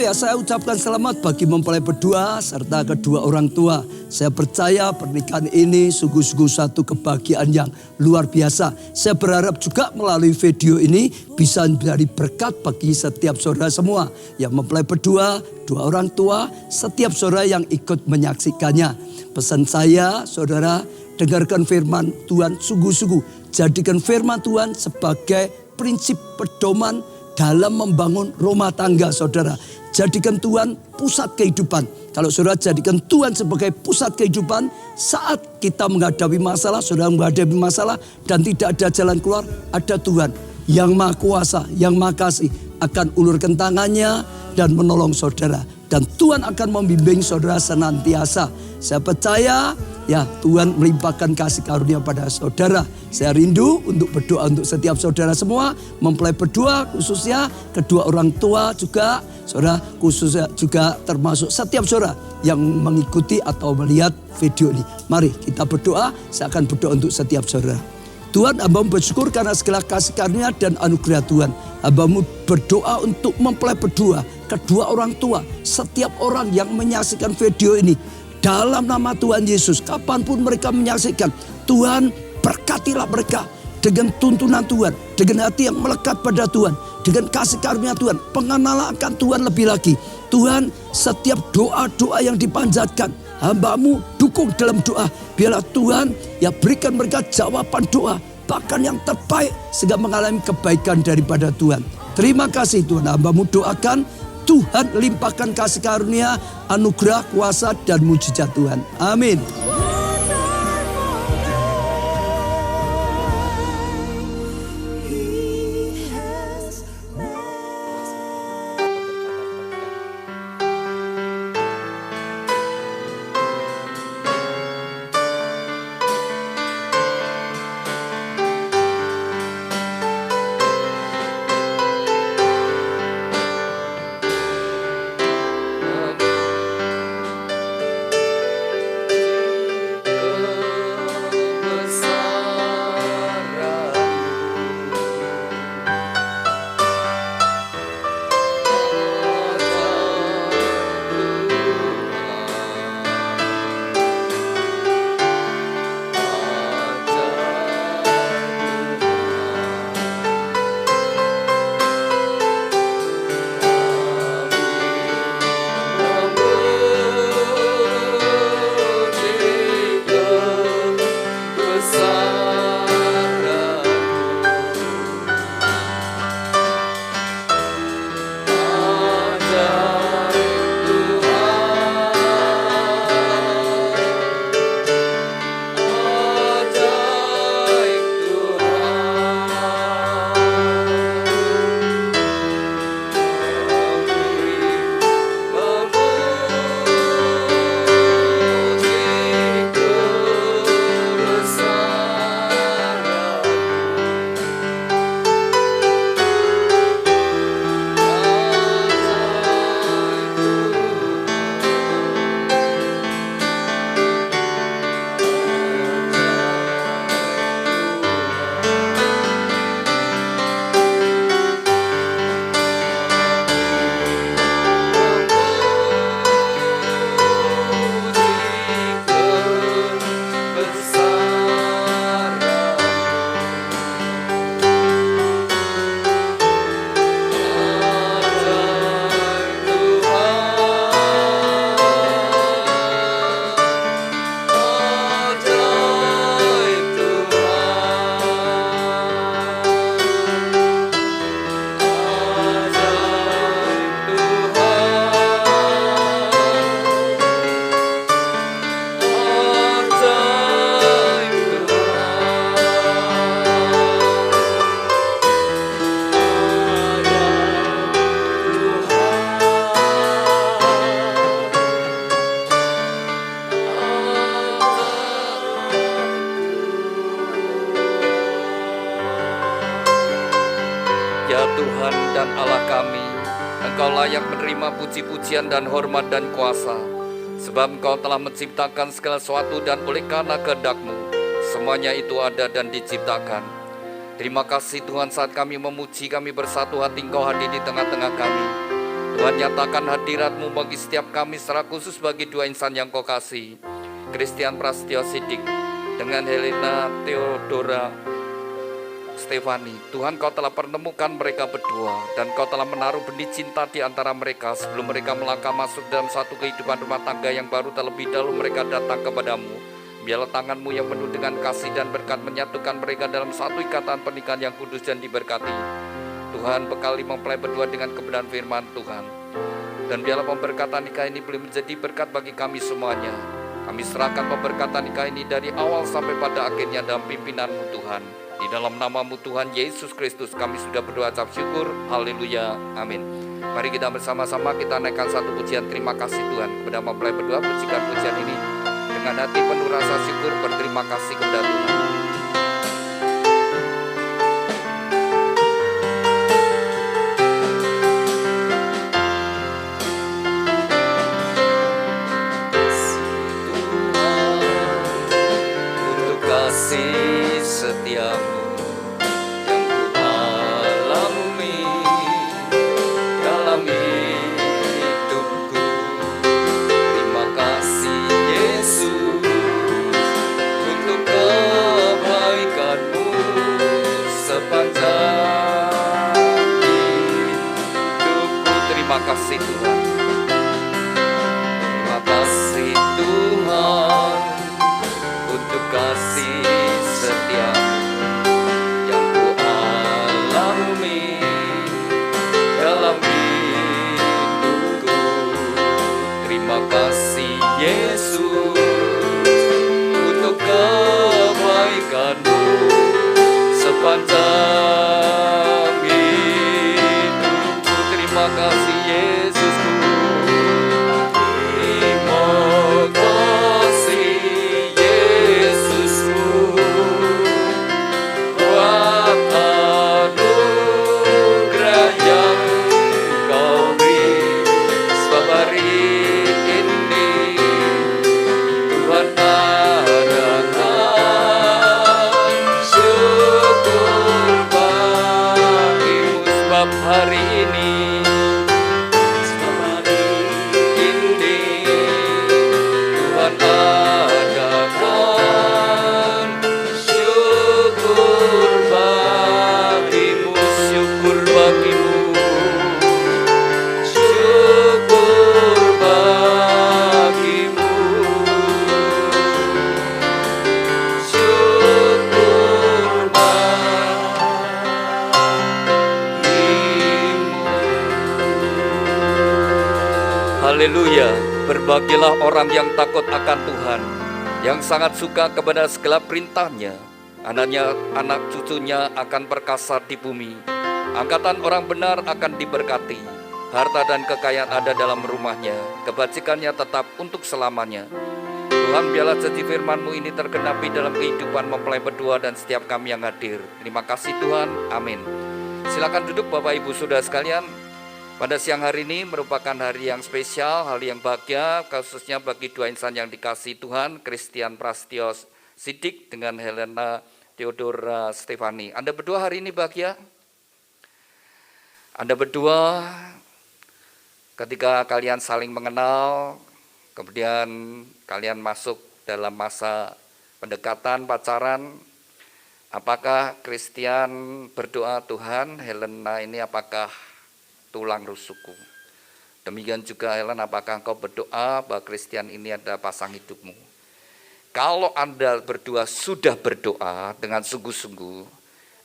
Ya, saya ucapkan selamat bagi mempelai berdua serta kedua orang tua. Saya percaya pernikahan ini sungguh-sungguh satu kebahagiaan yang luar biasa. Saya berharap juga melalui video ini bisa menjadi berkat bagi setiap saudara semua yang mempelai berdua, dua orang tua, setiap saudara yang ikut menyaksikannya. Pesan saya, saudara, dengarkan firman Tuhan sungguh-sungguh. Jadikan firman Tuhan sebagai prinsip pedoman dalam membangun rumah tangga, saudara. Jadikan Tuhan pusat kehidupan. Kalau saudara jadikan Tuhan sebagai pusat kehidupan, saat kita menghadapi masalah, saudara menghadapi masalah dan tidak ada jalan keluar, ada Tuhan yang Maha Kuasa, yang Maha Kasih akan ulurkan tangannya dan menolong saudara. Dan Tuhan akan membimbing saudara senantiasa. Saya percaya ya Tuhan melimpahkan kasih karunia pada saudara. Saya rindu untuk berdoa untuk setiap saudara semua. Mempelai berdua khususnya, kedua orang tua juga. Saudara khususnya juga termasuk setiap saudara yang mengikuti atau melihat video ini. Mari kita berdoa, saya akan berdoa untuk setiap saudara. Tuhan, hamba-Mu bersyukur karena segala kasih karunia dan anugerah Tuhan. Hamba-Mu berdoa untuk mempelai berdua, kedua orang tua, setiap orang yang menyaksikan video ini. Dalam nama Tuhan Yesus, kapanpun mereka menyaksikan, Tuhan berkatilah mereka dengan tuntunan Tuhan, dengan hati yang melekat pada Tuhan, dengan kasih karunia Tuhan, pengenalan akan Tuhan lebih lagi. Tuhan, setiap doa-doa yang dipanjatkan, hamba-Mu dukung dalam doa. Biarlah Tuhan ya berikan mereka jawaban doa, bahkan yang terbaik sehingga mengalami kebaikan daripada Tuhan. Terima kasih Tuhan, hamba-Mu doakan Tuhan limpahkan kasih karunia, anugerah, kuasa dan mujizat Tuhan. Amin. Ya Tuhan dan Allah kami, Engkau layak menerima puji-pujian dan hormat dan kuasa, sebab Engkau telah menciptakan segala sesuatu dan oleh karena kehendak-Mu, semuanya itu ada dan diciptakan. Terima kasih Tuhan, saat kami memuji, kami bersatu hati Engkau hadir di tengah-tengah kami. Tuhan, nyatakan hadirat-Mu bagi setiap kami, secara khusus bagi dua insan yang Kau kasih, Christian Prasetyo Siddik dengan Helena Theodora Stefani. Tuhan, Kau telah pertemukan mereka berdua, dan Kau telah menaruh benih cinta di antara mereka sebelum mereka melangkah masuk dalam satu kehidupan rumah tangga yang baru. Terlebih dahulu mereka datang kepadamu. Biarlah tangan-Mu yang penuh dengan kasih dan berkat menyatukan mereka dalam satu ikatan pernikahan yang kudus dan diberkati. Tuhan, bekali mempelai berdua dengan kebenaran firman Tuhan. Dan biarlah pemberkatan nikah ini boleh menjadi berkat bagi kami semuanya. Kami serahkan pemberkatan nikah ini dari awal sampai pada akhirnya dalam pimpinan-Mu Tuhan. Di dalam nama-Mu Tuhan Yesus Kristus kami sudah berdoa ucap syukur. Haleluya. Amin. Mari kita bersama-sama kita naikkan satu pujian terima kasih Tuhan kepada mempelai berdua. Pujikan pujian ini dengan hati penuh rasa syukur, berterima kasih kepada Tuhan. Kasih setiamu yang ku alami dalam hidupku. Terima kasih Yesus untuk kebaikan-Mu sepanjang hidupku. Terima kasih Tuhan. Terima kasih Tuhan untuk kasih setiamu yang ku alami dalam hidupku. Terima kasih Yesus untuk kebaikan-Mu sepanjang hidupku. Terima kasih Yesusku. Terima kasih buat anugerah yang Kau beri. Sebab hari ini Tuhan adakan syukur bagi-Mu. Sebab hari ini Tuhan adakan syukur bagi-Mu, syukur bagi-Mu, syukur bagi-Mu, syukur bagi-Mu. Haleluya. Berbahagialah orang yang takut akan Tuhan, yang sangat suka kepada segala perintah-Nya. Anaknya, anak cucunya akan perkasa di bumi. Angkatan orang benar akan diberkati. Harta dan kekayaan ada dalam rumahnya. Kebajikannya tetap untuk selamanya. Tuhan, biarlah janji firman-Mu ini tergenapi dalam kehidupan mempelai berdua dan setiap kami yang hadir. Terima kasih Tuhan. Amin. Silakan duduk Bapak Ibu Saudara sekalian. Pada siang hari ini merupakan hari yang spesial, hari yang bahagia, khususnya bagi dua insan yang dikasihi Tuhan, Christian Prasetyo Siddik dengan Helena Theodora Stefani. Anda berdua hari ini bahagia? Anda berdua ketika kalian saling mengenal, kemudian kalian masuk dalam masa pendekatan, pacaran, apakah Christian berdoa, Tuhan, Helena ini apakah tulang rusukku? Demikian juga Helen, apakah engkau berdoa bahwa Christian ini adalah pasang hidupmu? Kalau Anda berdua sudah berdoa dengan sungguh-sungguh,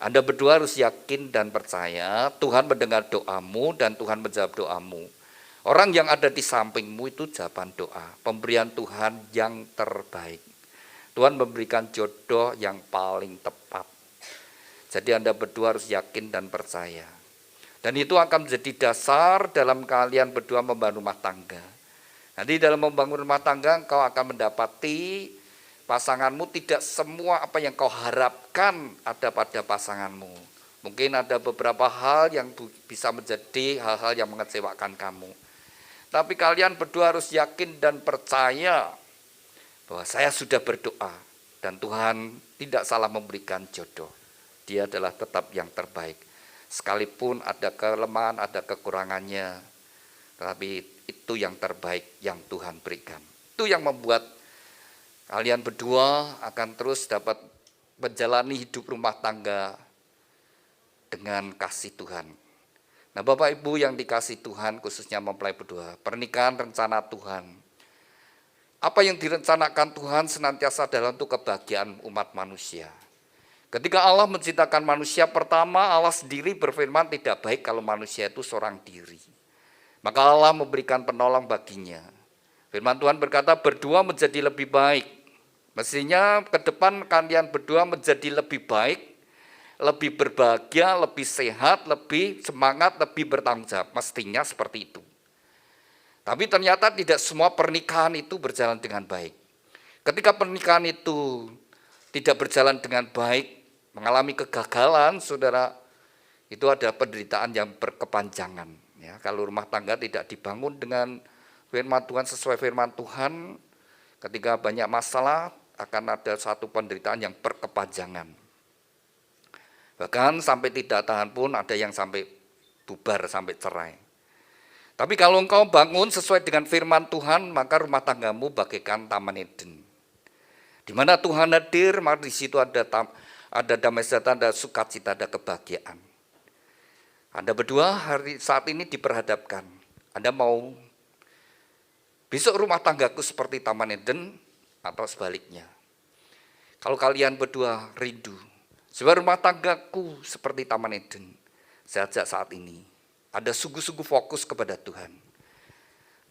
Anda berdua harus yakin dan percaya Tuhan mendengar doamu dan Tuhan menjawab doamu. Orang yang ada di sampingmu itu jawaban doa, pemberian Tuhan yang terbaik. Tuhan memberikan jodoh yang paling tepat. Jadi Anda berdua harus yakin dan percaya. Dan itu akan menjadi dasar dalam kalian berdua membangun rumah tangga. Nanti dalam membangun rumah tangga kau akan mendapati pasanganmu tidak semua apa yang kau harapkan ada pada pasanganmu. Mungkin ada beberapa hal yang bisa menjadi hal-hal yang mengecewakan kamu. Tapi kalian berdua harus yakin dan percaya bahwa saya sudah berdoa dan Tuhan tidak salah memberikan jodoh. Dia adalah tetap yang terbaik. Sekalipun ada kelemahan, ada kekurangannya, Tetapi itu yang terbaik yang Tuhan berikan. Itu yang membuat kalian berdua akan terus dapat menjalani hidup rumah tangga dengan kasih Tuhan. Nah, Bapak Ibu yang dikasih Tuhan, khususnya mempelai berdua, pernikahan rencana Tuhan. Apa yang direncanakan Tuhan senantiasa adalah untuk kebahagiaan umat manusia. Ketika Allah menciptakan manusia, pertama Allah sendiri berfirman tidak baik kalau manusia itu seorang diri. Maka Allah memberikan penolong baginya. Firman Tuhan berkata berdua menjadi lebih baik. Mestinya ke depan kalian berdua menjadi lebih baik, lebih berbahagia, lebih sehat, lebih semangat, lebih bertanggung jawab. Mestinya seperti itu. Tapi ternyata tidak semua pernikahan itu berjalan dengan baik. Ketika pernikahan itu tidak berjalan dengan baik, mengalami kegagalan, saudara, itu ada penderitaan yang berkepanjangan. Ya, kalau rumah tangga tidak dibangun dengan firman Tuhan, sesuai firman Tuhan, ketika banyak masalah akan ada satu penderitaan yang berkepanjangan. Bahkan sampai tidak tahan pun ada yang sampai bubar, sampai cerai. Tapi kalau engkau bangun sesuai dengan firman Tuhan, maka rumah tanggamu bagaikan Taman Eden. Di mana Tuhan hadir, maka di situ ada damai sejahtera, ada sukacita, ada kebahagiaan. Anda berdua saat ini diperhadapkan. Anda mau besok rumah tanggaku seperti Taman Eden atau sebaliknya. Kalau kalian berdua rindu, sebab rumah tanggaku seperti Taman Eden, saya ajak saat ini, ada sungguh-sungguh fokus kepada Tuhan.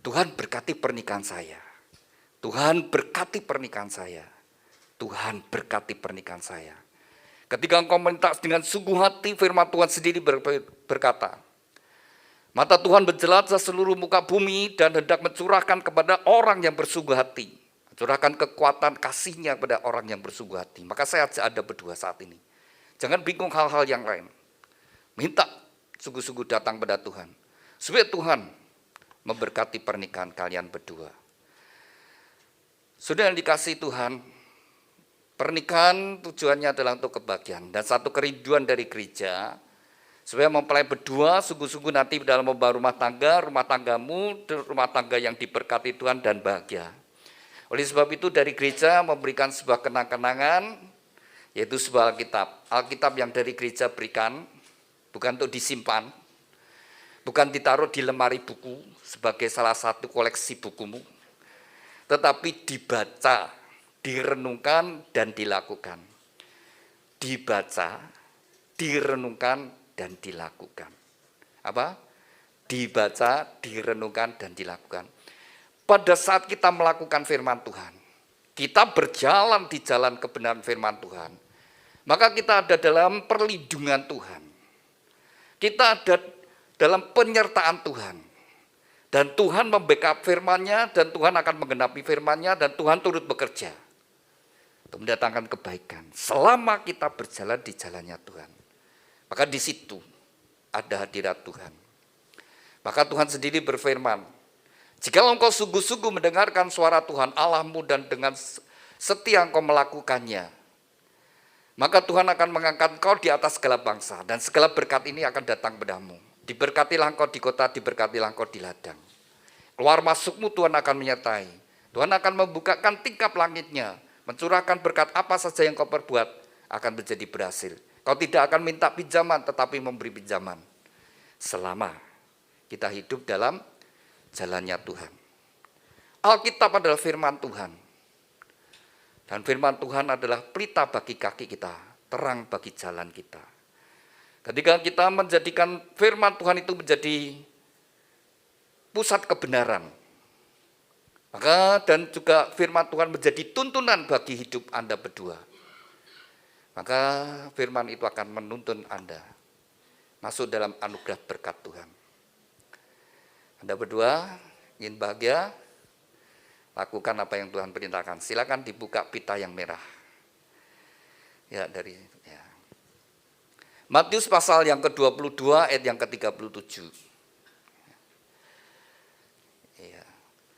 Tuhan berkati pernikahan saya. Tuhan berkati pernikahan saya. Tuhan berkati pernikahan saya. Ketika engkau minta dengan sungguh hati, firman Tuhan sendiri berkata, mata Tuhan menjelajah seluruh muka bumi dan hendak mencurahkan kepada orang yang bersungguh hati. Mencurahkan kekuatan kasihnya kepada orang yang bersungguh hati. Maka saya ajak Anda berdua saat ini. Jangan bingung hal-hal yang lain. Minta sungguh-sungguh datang pada Tuhan. Supaya Tuhan memberkati pernikahan kalian berdua. Sudah yang dikasih Tuhan, pernikahan tujuannya adalah untuk kebahagiaan. Dan satu kerinduan dari gereja, supaya mempelai berdua sungguh-sungguh nanti dalam membangun rumah tanggamu, rumah tangga yang diberkati Tuhan dan bahagia. Oleh sebab itu dari gereja memberikan sebuah kenang-kenangan, yaitu sebuah Alkitab. Alkitab yang dari gereja berikan, bukan untuk disimpan, bukan ditaruh di lemari buku sebagai salah satu koleksi bukumu, tetapi dibaca, direnungkan, dan dilakukan. Dibaca, direnungkan, dan dilakukan. Apa? Dibaca, direnungkan, dan dilakukan. Pada saat kita melakukan firman Tuhan, kita berjalan di jalan kebenaran firman Tuhan, maka kita ada dalam perlindungan Tuhan. Kita ada dalam penyertaan Tuhan. Dan Tuhan membackup firman-Nya, dan Tuhan akan menggenapi firman-Nya, dan Tuhan turut bekerja untuk mendatangkan kebaikan. Selama kita berjalan di jalannya Tuhan, maka di situ ada hadirat Tuhan. Maka Tuhan sendiri berfirman, jikalau engkau sungguh-sungguh mendengarkan suara Tuhan Allahmu dan dengan setia engkau melakukannya, maka Tuhan akan mengangkat engkau di atas segala bangsa, dan segala berkat ini akan datang padamu. Diberkatilah engkau di kota, diberkatilah engkau di ladang. Keluar masukmu Tuhan akan menyertai. Tuhan akan membukakan tingkap langitnya, mencurahkan berkat apa saja yang kau perbuat akan menjadi berhasil. Kau tidak akan minta pinjaman, tetapi memberi pinjaman. Selama kita hidup dalam jalannya Tuhan. Alkitab adalah firman Tuhan. Dan firman Tuhan adalah pelita bagi kaki kita, terang bagi jalan kita. Ketika kita menjadikan firman Tuhan itu menjadi pusat kebenaran, maka dan juga firman Tuhan menjadi tuntunan bagi hidup Anda berdua, maka firman itu akan menuntun Anda masuk dalam anugerah berkat Tuhan. Anda berdua ingin bahagia, lakukan apa yang Tuhan perintahkan. Silakan dibuka pita yang merah. Ya, Matius pasal yang ke-22 ayat yang ke-37. Ya,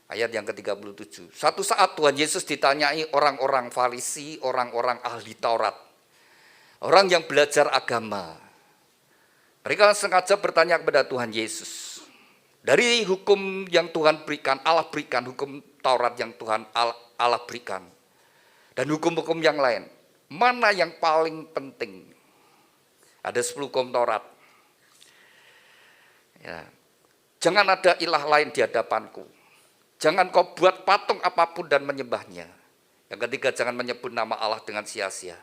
ayat yang ke-37. Suatu saat Tuhan Yesus ditanyai orang-orang Farisi, orang-orang ahli Taurat, orang yang belajar agama. Mereka sengaja bertanya kepada Tuhan Yesus. Dari hukum yang Tuhan berikan, Allah berikan, hukum Taurat yang Tuhan Allah berikan, dan hukum-hukum yang lain, mana yang paling penting? Ada 10 hukum Taurat. Ya. Jangan ada ilah lain di hadapanku. Jangan kau buat patung apapun dan menyembahnya. Yang ketiga, jangan menyebut nama Allah dengan sia-sia.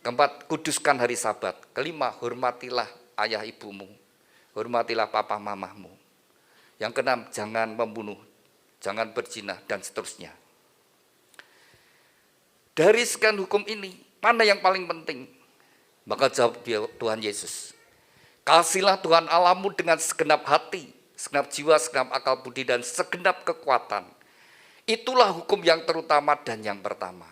Keempat, kuduskan hari Sabat. Kelima, hormatilah ayah ibumu. Hormatilah papa mamahmu. Yang keenam, jangan membunuh, jangan berzina, dan seterusnya. Dari sekian hukum ini, mana yang paling penting? Maka jawab Tuhan Yesus, kasihlah Tuhan Allahmu dengan segenap hati, segenap jiwa, segenap akal budi, dan segenap kekuatan. Itulah hukum yang terutama dan yang pertama.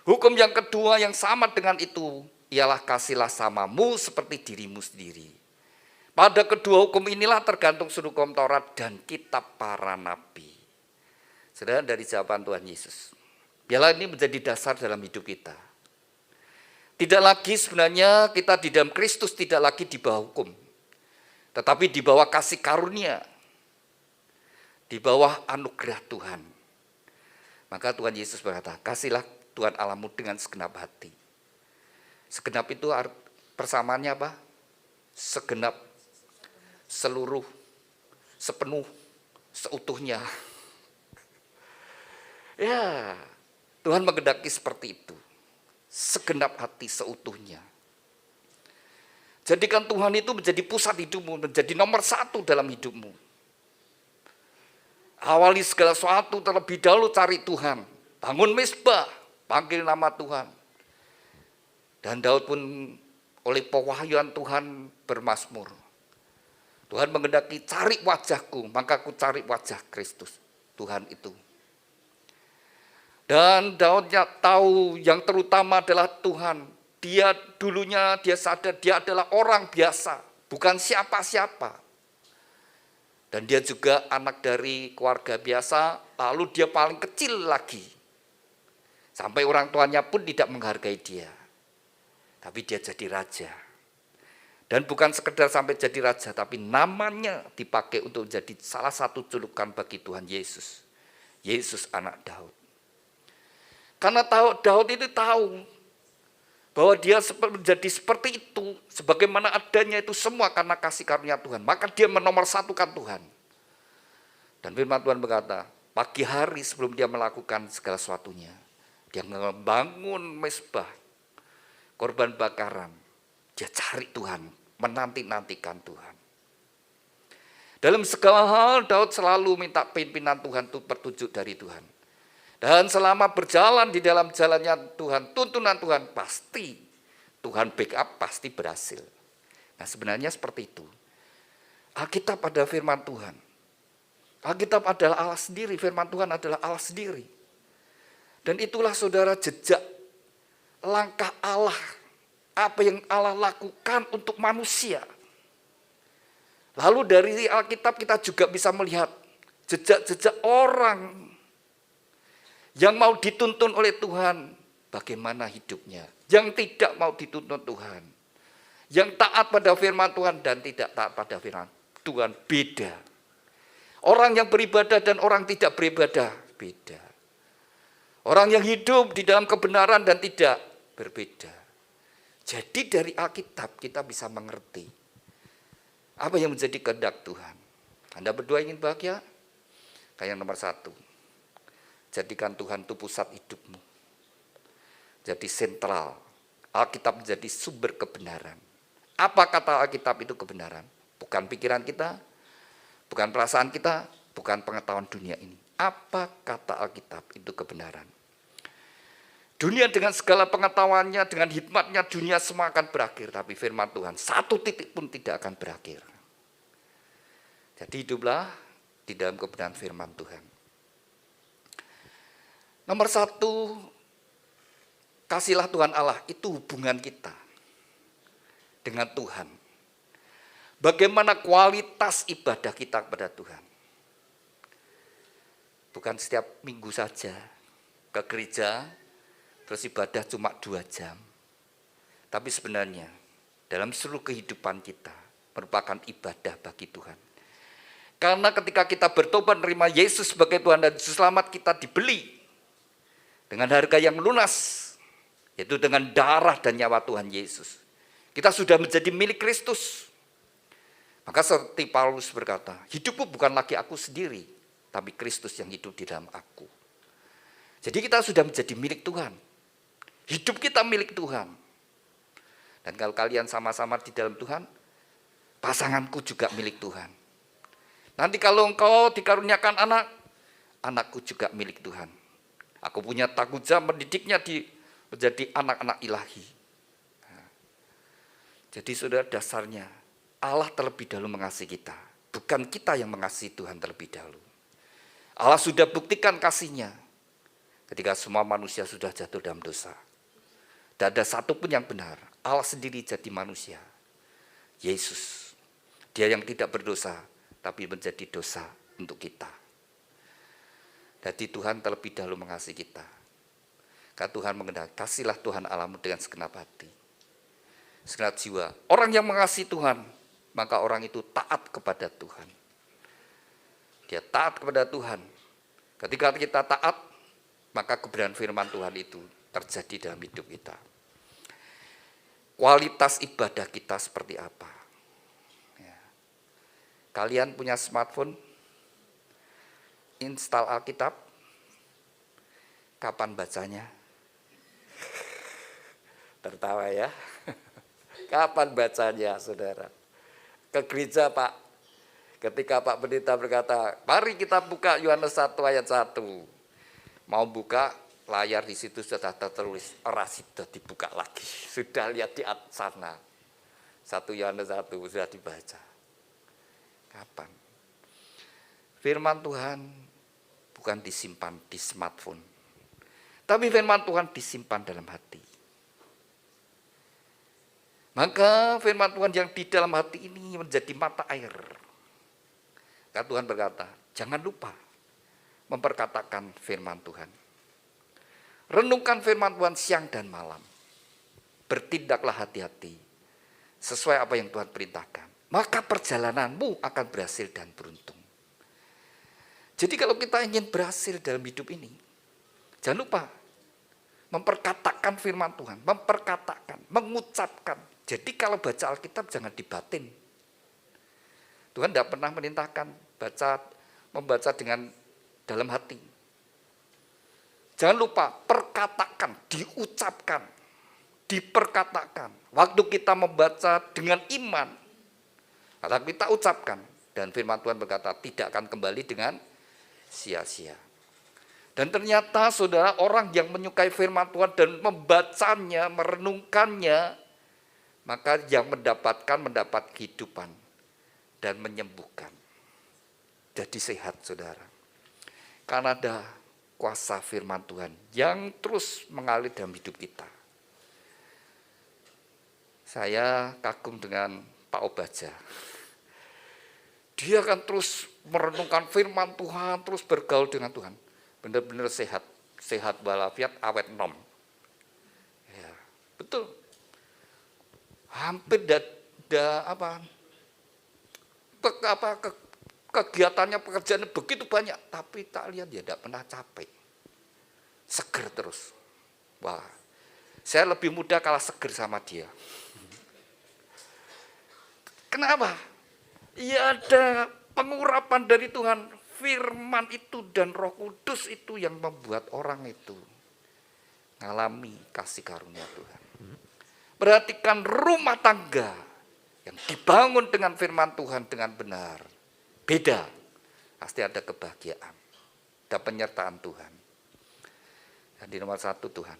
Hukum yang kedua yang sama dengan itu, ialah kasihlah samamu seperti dirimu sendiri. Pada kedua hukum inilah tergantung seluruh hukum Taurat dan kitab para nabi. Saudara, dari jawaban Tuhan Yesus, biarlah ini menjadi dasar dalam hidup kita. Tidak lagi sebenarnya kita di dalam Kristus tidak lagi di bawah hukum, tetapi di bawah kasih karunia, di bawah anugerah Tuhan. Maka Tuhan Yesus berkata, kasihlah Tuhan Allahmu dengan segenap hati. Segenap itu persamaannya apa? Segenap, seluruh, sepenuh, seutuhnya. Ya, Tuhan menghendaki seperti itu. Segenap hati seutuhnya. Jadikan Tuhan itu menjadi pusat hidupmu, menjadi nomor 1 dalam hidupmu. Awali segala sesuatu terlebih dahulu cari Tuhan. Bangun mezbah, panggil nama Tuhan. Dan Daud pun oleh pewahyuan Tuhan bermazmur. Tuhan menghendaki cari wajahku, maka aku cari wajah Kristus, Tuhan itu. Dan Daud tahu yang terutama adalah Tuhan. Dia dulunya dia sadar dia adalah orang biasa, bukan siapa-siapa. Dan dia juga anak dari keluarga biasa, lalu dia paling kecil lagi. Sampai orang tuanya pun tidak menghargai dia. Tapi dia jadi raja. Dan bukan sekedar sampai jadi raja, tapi namanya dipakai untuk menjadi salah satu julukan bagi Tuhan Yesus. Yesus anak Daud. Karena Daud itu tahu bahwa dia menjadi seperti itu, sebagaimana adanya itu semua karena kasih karunia Tuhan. Maka dia menomorsatukan Tuhan. Dan firman Tuhan berkata, pagi hari sebelum dia melakukan segala sesuatunya, dia membangun mezbah, korban bakaran. Dia cari Tuhan, menanti-nantikan Tuhan. Dalam segala hal Daud selalu minta pimpinan Tuhan itu petunjuk dari Tuhan. Dan selama berjalan di dalam jalannya Tuhan, tuntunan Tuhan, pasti Tuhan backup, pasti berhasil. Nah sebenarnya seperti itu. Alkitab adalah firman Tuhan. Alkitab adalah Allah sendiri, firman Tuhan adalah Allah sendiri. Dan itulah saudara jejak langkah Allah, apa yang Allah lakukan untuk manusia. Lalu dari Alkitab kita juga bisa melihat jejak-jejak orang yang mau dituntun oleh Tuhan, bagaimana hidupnya. Yang tidak mau dituntun Tuhan. Yang taat pada firman Tuhan dan tidak taat pada firman Tuhan, beda. Orang yang beribadah dan orang tidak beribadah, beda. Orang yang hidup di dalam kebenaran dan tidak, berbeda. Jadi dari Alkitab kita bisa mengerti apa yang menjadi kehendak Tuhan. Anda berdua ingin bahagia? Kayak nomor 1. Jadikan Tuhan itu pusat hidupmu. Jadi sentral. Alkitab menjadi sumber kebenaran. Apa kata Alkitab itu kebenaran? Bukan pikiran kita, bukan perasaan kita, bukan pengetahuan dunia ini. Apa kata Alkitab itu kebenaran? Dunia dengan segala pengetahuannya, dengan hikmatnya, dunia semua akan berakhir. Tapi firman Tuhan, 1 titik pun tidak akan berakhir. Jadi hiduplah di dalam kebenaran firman Tuhan. Nomor 1, kasihlah Tuhan Allah, itu hubungan kita dengan Tuhan. Bagaimana kualitas ibadah kita kepada Tuhan. Bukan setiap minggu saja ke gereja, terus ibadah cuma 2 jam. Tapi sebenarnya dalam seluruh kehidupan kita merupakan ibadah bagi Tuhan. Karena ketika kita bertobat menerima Yesus sebagai Tuhan dan Juru Selamat, kita dibeli dengan harga yang lunas, yaitu dengan darah dan nyawa Tuhan Yesus. Kita sudah menjadi milik Kristus. Maka seperti Paulus berkata, hidupku bukan lagi aku sendiri, tapi Kristus yang hidup di dalam aku. Jadi kita sudah menjadi milik Tuhan. Hidup kita milik Tuhan. Dan kalau kalian sama-sama di dalam Tuhan, pasanganku juga milik Tuhan. Nanti kalau engkau dikaruniakan anak, anakku juga milik Tuhan. Aku punya tanggung jawab mendidiknya menjadi anak-anak ilahi. Nah, jadi saudara, dasarnya Allah terlebih dahulu mengasihi kita. Bukan kita yang mengasihi Tuhan terlebih dahulu. Allah sudah buktikan kasih-Nya ketika semua manusia sudah jatuh dalam dosa. Tidak ada satupun yang benar. Allah sendiri jadi manusia. Yesus, Dia yang tidak berdosa, tapi menjadi dosa untuk kita. Jadi Tuhan terlebih dahulu mengasihi kita. Karena Tuhan mengenal, kasihlah Tuhan Allahmu dengan segenap hati, segenap jiwa. Orang yang mengasihi Tuhan, maka orang itu taat kepada Tuhan. Dia taat kepada Tuhan. Ketika kita taat, maka kebenaran firman Tuhan itu terjadi dalam hidup kita. Kualitas ibadah kita seperti apa? Kalian punya smartphone, install Alkitab, kapan bacanya? Tertawa ya. Kapan bacanya, saudara? Ke gereja, Pak. Ketika Pak Pendeta berkata, mari kita buka Yohanes 1 ayat 1. Mau buka, layar di situ sudah tertulis, sudah dibuka lagi. Sudah lihat di sana. 1 Yohanes 1 sudah dibaca. Kapan? Firman Tuhan bukan disimpan di smartphone, tapi firman Tuhan disimpan dalam hati. Maka firman Tuhan yang di dalam hati ini menjadi mata air. Karena Tuhan berkata, jangan lupa memperkatakan firman Tuhan. Renungkan firman Tuhan siang dan malam. Bertindaklah hati-hati sesuai apa yang Tuhan perintahkan. Maka perjalananmu akan berhasil dan beruntung. Jadi kalau kita ingin berhasil dalam hidup ini, jangan lupa memperkatakan firman Tuhan, memperkatakan, mengucapkan. Jadi kalau baca Alkitab jangan dibatin. Tuhan tidak pernah merintahkan membaca dengan dalam hati. Jangan lupa perkatakan, diucapkan, diperkatakan. Waktu kita membaca dengan iman, kalau kita ucapkan, dan firman Tuhan berkata tidak akan kembali dengan sia-sia. Dan ternyata saudara, orang yang menyukai firman Tuhan dan membacanya, merenungkannya, maka yang mendapat kehidupan dan menyembuhkan. Jadi sehat saudara. Karena ada kuasa firman Tuhan yang terus mengalir dalam hidup kita. Saya kagum dengan Pak Obaja. Dia akan terus merenungkan firman Tuhan, terus bergaul dengan Tuhan. Benar-benar sehat walafiat, awet nom. Ya, betul. Hampir kegiatannya, pekerjaannya begitu banyak, tapi tak lihat dia tidak pernah capek. Seger terus. Wah, saya lebih muda kalah seger sama dia. Kenapa? Ya ada pengurapan dari Tuhan, firman itu dan Roh Kudus itu yang membuat orang itu mengalami kasih karunia Tuhan. Perhatikan rumah tangga yang dibangun dengan firman Tuhan dengan benar. Beda, pasti ada kebahagiaan, ada penyertaan Tuhan. Dan di nomor 1 Tuhan.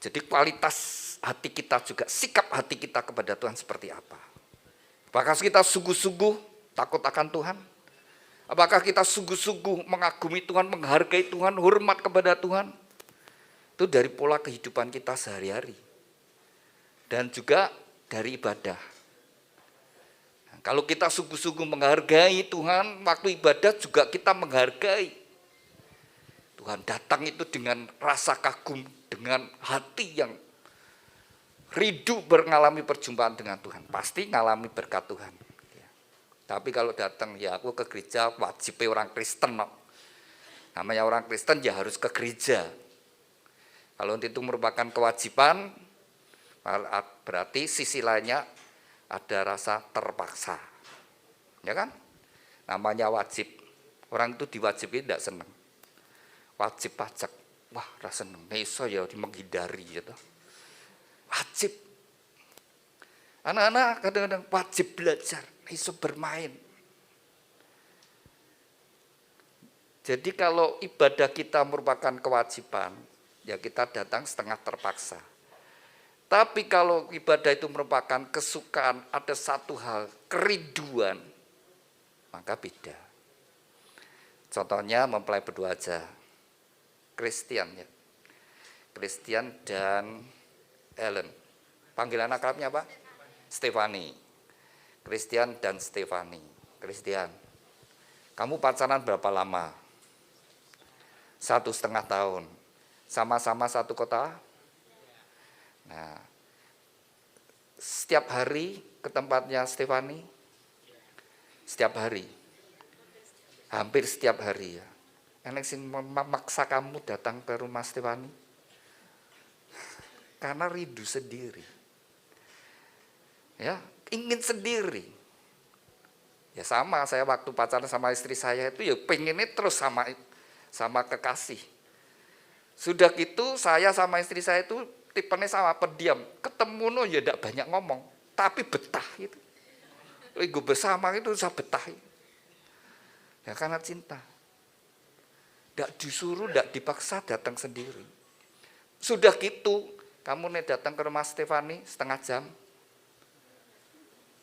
Jadi kualitas hati kita juga, sikap hati kita kepada Tuhan seperti apa? Apakah kita sungguh-sungguh takut akan Tuhan? Apakah kita sungguh-sungguh mengagumi Tuhan, menghargai Tuhan, hormat kepada Tuhan? Itu dari pola kehidupan kita sehari-hari. Dan juga dari ibadah. Nah, kalau kita sungguh-sungguh menghargai Tuhan, waktu ibadah juga kita menghargai. Tuhan datang itu dengan rasa kagum, dengan hati yang rindu mengalami perjumpaan dengan Tuhan. Pasti mengalami berkat Tuhan. Tapi kalau datang, ya aku ke gereja wajibnya orang Kristen. No. Namanya orang Kristen ya harus ke gereja. Kalau itu merupakan kewajiban, berarti sisi lainnya ada rasa terpaksa. Ya kan? Namanya wajib. Orang itu diwajibin tidak senang. Wajib pajak. Wah, rasa senang. Iso ya menghindari gitu. Wajib. Anak-anak kadang-kadang wajib belajar, iso bermain. Jadi kalau ibadah kita merupakan kewajiban, ya kita datang setengah terpaksa. Tapi kalau ibadah itu merupakan kesukaan, ada satu hal, kerinduan, maka beda. Contohnya mempelai berdua aja, Christian ya. Christian dan Ellen. Panggilan akrabnya apa? Stefani. Christian dan Stefani. Christian, kamu pacaran berapa lama? 1,5 tahun. Sama-sama satu kota? Nah, setiap hari ke tempatnya Stefani? Setiap hari? Hampir setiap hari ya. Enek sing memaksa kamu datang ke rumah Stefani? Karena rindu sendiri. Ya, ingin sendiri. Ya sama, saya waktu pacaran sama istri saya itu ya pengennya terus sama kekasih. Sudah gitu saya sama istri saya itu tipenya sama pendiam. Ketemu no ya tidak banyak ngomong, tapi betah itu. Lagi bersama itu saya betah. Ya karena cinta. Tidak disuruh, tidak dipaksa, datang sendiri. Sudah gitu, kamu nih datang ke rumah Stefani setengah jam,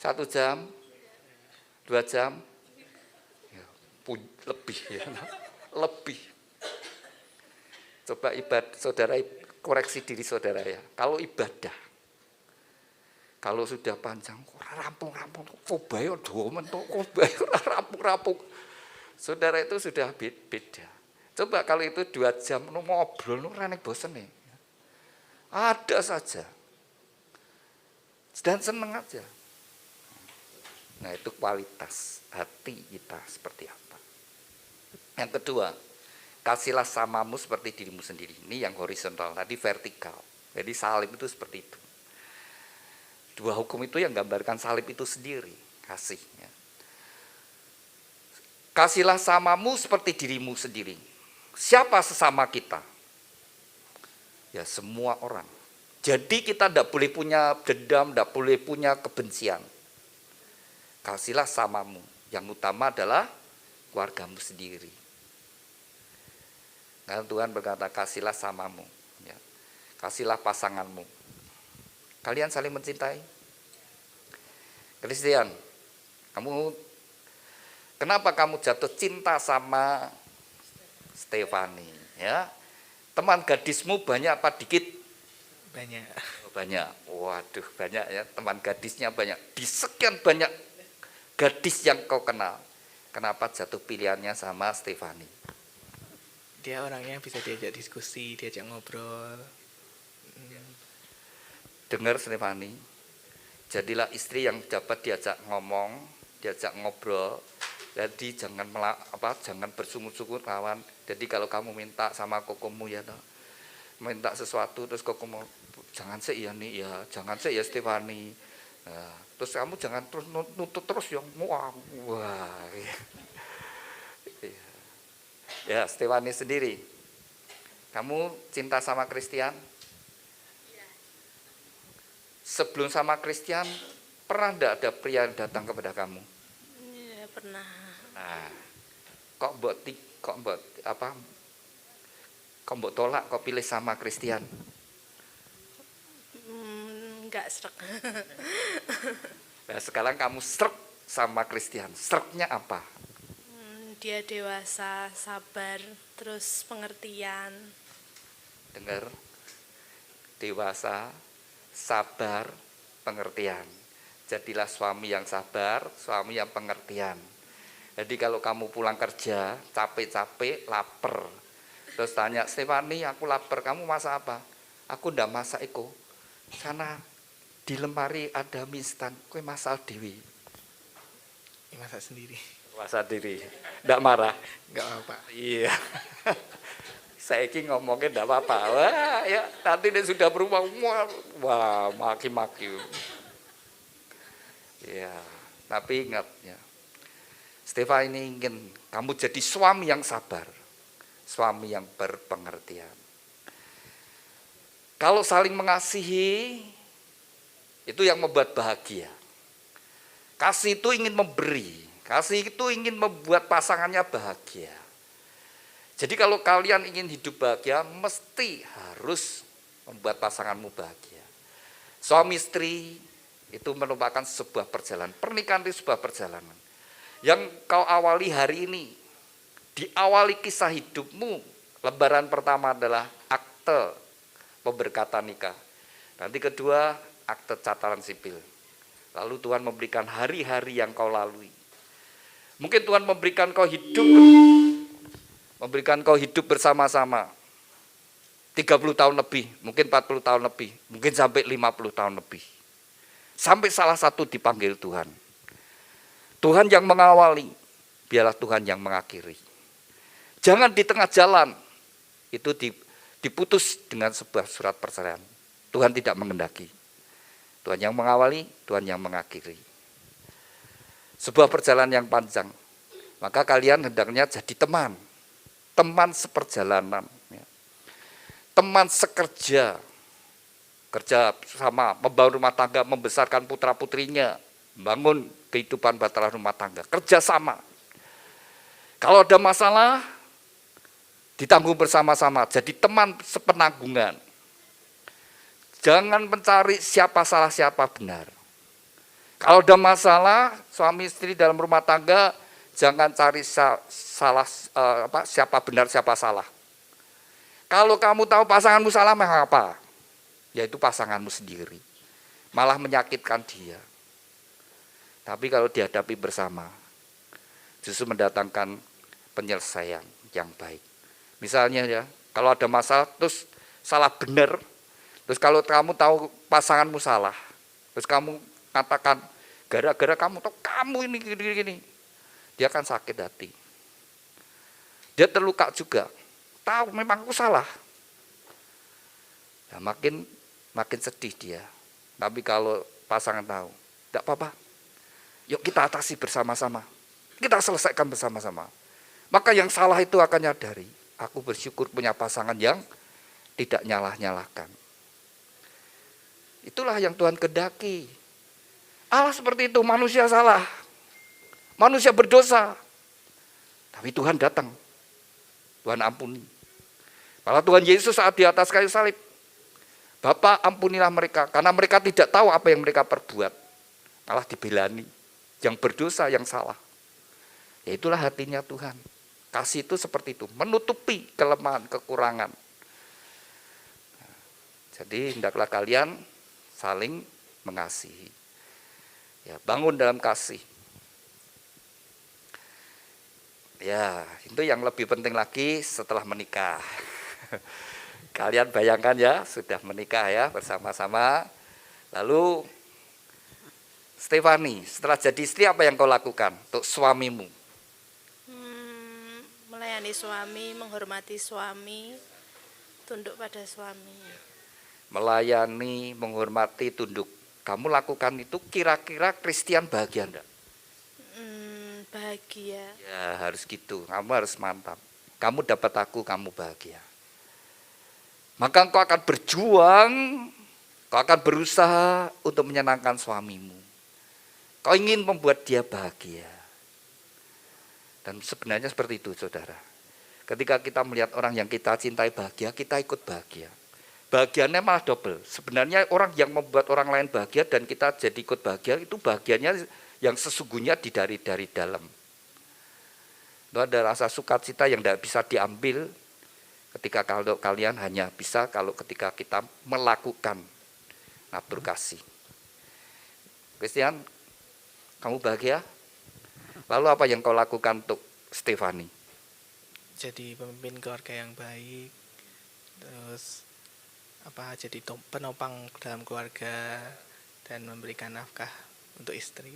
1 jam, 2 jam, ya, lebih ya. Lebih. Coba saudara koreksi diri saudara ya. Kalau ibadah, kalau sudah panjang, rampung-rampung, kobayo domen, kobayo rampung-rampung. Saudara itu sudah beda. Coba kalau itu 2 jam ngobrol, rane bosen nih. Ada saja. Dan seneng aja. Nah itu kualitas hati kita seperti apa. Yang kedua, kasihlah samamu seperti dirimu sendiri. Ini yang horizontal, tadi vertikal. Jadi salib itu seperti itu. 2 hukum itu yang gambarkan salib itu sendiri, kasihnya. Kasihlah samamu seperti dirimu sendiri. Siapa sesama kita? Ya semua orang. Jadi kita tidak boleh punya dendam, tidak boleh punya kebencian. Kasihlah samamu. Yang utama adalah keluargamu sendiri. Karena Tuhan berkata, kasihlah samamu, ya. Kasihlah pasanganmu. Kalian saling mencintai. Christian, kenapa kamu jatuh cinta sama Stefani? Ya, teman gadismu banyak apa dikit? Banyak. Banyak. Waduh, banyak ya. Teman gadisnya banyak. Di sekian banyak gadis yang kau kenal, kenapa jatuh pilihannya sama Stefani? Dia orangnya bisa diajak diskusi, diajak ngobrol. Dengar Stefani, jadilah istri yang dapat diajak ngomong, diajak ngobrol. Jadi jangan jangan bersungut-sungut lawan. Jadi kalau kamu minta sama kokomu ya, minta sesuatu terus kokomu jangan sih ya nih ya, jangan sih ya Stefani. Nah, terus kamu jangan terus nuntut terus yang wah. Ya, Stefani sendiri. Kamu cinta sama Christian? Sebelum sama Christian, pernah enggak ada pria yang datang kepada kamu? Ya, pernah. Nah, kok mbok tolak kok pilih sama Christian? Enggak srek. Nah, sekarang kamu srek sama Christian. Sreknya apa? Dia dewasa, sabar, terus pengertian. Dengar, dewasa, sabar, pengertian. Jadilah suami yang sabar, suami yang pengertian. Jadi kalau kamu pulang kerja, capek-capek, lapar. Terus tanya, Stefani aku lapar, kamu masak apa? Aku ndak masak iko. Sana di lemari ada mie instan, kowe masak dewi. Masak sendiri. Masak diri. Nggak marah? Nggak apa-apa. Iya. Saya ngomongnya nggak apa-apa. Wah, ya nanti dia sudah berubah. Wah, maki-maki. Ya, tapi ingat ya. Stefan ini ingin kamu jadi suami yang sabar. Suami yang berpengertian. Kalau saling mengasihi, itu yang membuat bahagia. Kasih itu ingin memberi. Kasih itu ingin membuat pasangannya bahagia. Jadi kalau kalian ingin hidup bahagia, mesti harus membuat pasanganmu bahagia. Suami istri itu merupakan sebuah perjalanan. Pernikahan itu sebuah perjalanan. Yang kau awali hari ini, diawali kisah hidupmu, lembaran pertama adalah akte pemberkatan nikah. Nanti kedua, akte catatan sipil. Lalu Tuhan memberikan hari-hari yang kau lalui. Mungkin Tuhan memberikan kau hidup bersama-sama 30 tahun lebih, mungkin 40 tahun lebih, mungkin sampai 50 tahun lebih. Sampai salah satu dipanggil Tuhan. Tuhan yang mengawali, biarlah Tuhan yang mengakhiri. Jangan di tengah jalan itu diputus dengan sebuah surat perceraian. Tuhan tidak mengendaki. Tuhan yang mengawali, Tuhan yang mengakhiri. Sebuah perjalanan yang panjang. Maka kalian hendaknya jadi teman. Teman seperjalanan. Teman sekerja. Kerja sama, membangun rumah tangga, membesarkan putra-putrinya. Membangun kehidupan bahtera rumah tangga. Kerja sama. Kalau ada masalah, ditanggung bersama-sama. Jadi teman sepenanggungan. Jangan mencari siapa salah siapa benar. Kalau ada masalah suami istri dalam rumah tangga, jangan cari siapa benar siapa salah. Kalau kamu tahu pasanganmu salah, mengapa? Yaitu pasanganmu sendiri. Malah menyakitkan dia. Tapi kalau dihadapi bersama, justru mendatangkan penyelesaian yang baik. Misalnya ya, kalau ada masalah terus salah benar. Terus kalau kamu tahu pasanganmu salah, terus kamu katakan, gara-gara kamu tahu kamu ini gini-gini, dia akan sakit hati. Dia terluka juga, tahu memang aku salah. Nah, makin sedih dia. Tapi kalau pasangan tahu, tidak apa-apa, yuk kita atasi bersama-sama, kita selesaikan bersama-sama. Maka yang salah itu akan nyadari, aku bersyukur punya pasangan yang tidak nyalah-nyalahkan. Itulah yang Tuhan kehendaki. Allah seperti itu, manusia salah. Manusia berdosa. Tapi Tuhan datang. Tuhan ampuni. Malah Tuhan Yesus saat di atas kayu salib, Bapa ampunilah mereka, karena mereka tidak tahu apa yang mereka perbuat. Malah dibelani. Yang berdosa, yang salah. Ya itulah hatinya Tuhan. Kasih itu seperti itu, menutupi kelemahan, kekurangan. Jadi hendaklah kalian saling mengasihi. Ya, bangun dalam kasih. Ya, itu yang lebih penting lagi setelah menikah. Kalian bayangkan ya, sudah menikah ya bersama-sama. Lalu Stefani, setelah jadi istri apa yang kau lakukan untuk suamimu? Melayani suami, menghormati suami, tunduk pada suami. Melayani, menghormati, tunduk. Kamu lakukan itu kira-kira Kristen bahagia enggak? Bahagia. Ya harus gitu, kamu harus mantap. Kamu dapat aku, kamu bahagia. Maka engkau akan berjuang, kau akan berusaha untuk menyenangkan suamimu. Kau ingin membuat dia bahagia. Dan sebenarnya seperti itu saudara. Ketika kita melihat orang yang kita cintai bahagia, kita ikut bahagia. Bahagianya malah double. Sebenarnya orang yang membuat orang lain bahagia dan kita jadi ikut bahagia, itu bahagianya yang sesungguhnya dari dalam. Itu ada rasa sukacita yang tidak bisa diambil ketika kalau kalian hanya bisa kalau ketika kita melakukan nabur kasih. Christian, kamu bahagia? Lalu apa yang kau lakukan untuk Stefani? Jadi pemimpin keluarga yang baik, terus jadi penopang dalam keluarga dan memberikan nafkah untuk istri.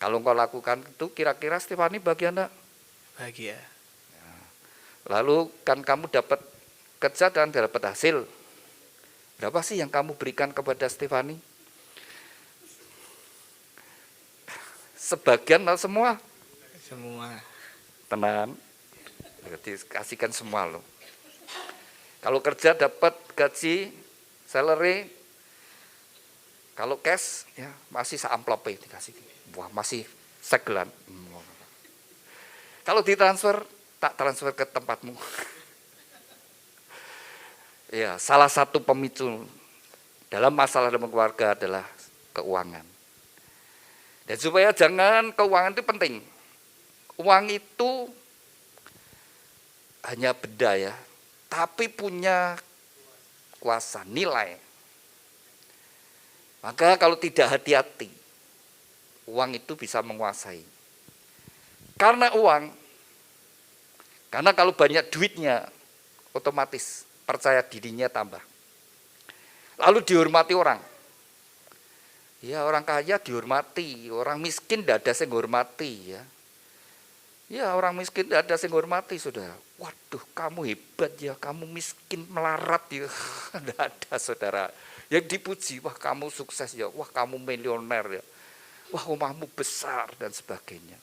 Kalau engkau lakukan itu, kira-kira Stefani bahagia enggak? Bahagia. Lalu kan kamu dapat kerja dan dapat hasil. Berapa sih yang kamu berikan kepada Stefani? Sebagian atau semua? Semua. Tenang. Dikasihkan semua loh. Kalau kerja dapat gaji, salary, kalau cash ya masih seamplop dikasih. Wah, masih segelan. Kalau ditransfer, tak transfer ke tempatmu. Ya, salah satu pemicu dalam masalah dalam keluarga adalah keuangan. Dan supaya jangan, keuangan itu penting. Uang itu hanya benda ya, tapi punya kuasa, nilai. Maka kalau tidak hati-hati, uang itu bisa menguasai. Karena kalau banyak duitnya, otomatis percaya dirinya tambah. Lalu dihormati orang. Ya, orang kaya dihormati, orang miskin tidak ada yang menghormati ya. Ya, orang miskin tidak ada yang menghormati, saudara. Waduh, kamu hebat ya, kamu miskin melarat ya. Tidak ada, saudara. Yang dipuji, wah kamu sukses ya, wah kamu milioner ya, wah rumahmu besar dan sebagainya.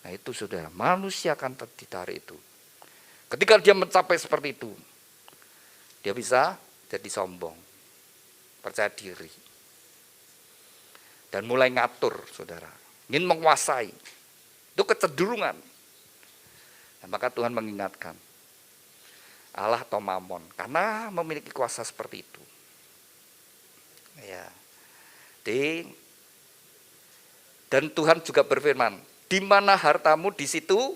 Nah itu saudara, manusia akan ditarik itu. Ketika dia mencapai seperti itu, dia bisa jadi sombong, percaya diri, dan mulai ngatur, saudara, ingin menguasai. Itu kecenderungan. Nah, maka Tuhan mengingatkan, Allah atau Mamon, karena memiliki kuasa seperti itu. Ya, dan Tuhan juga berfirman, di mana hartamu di situ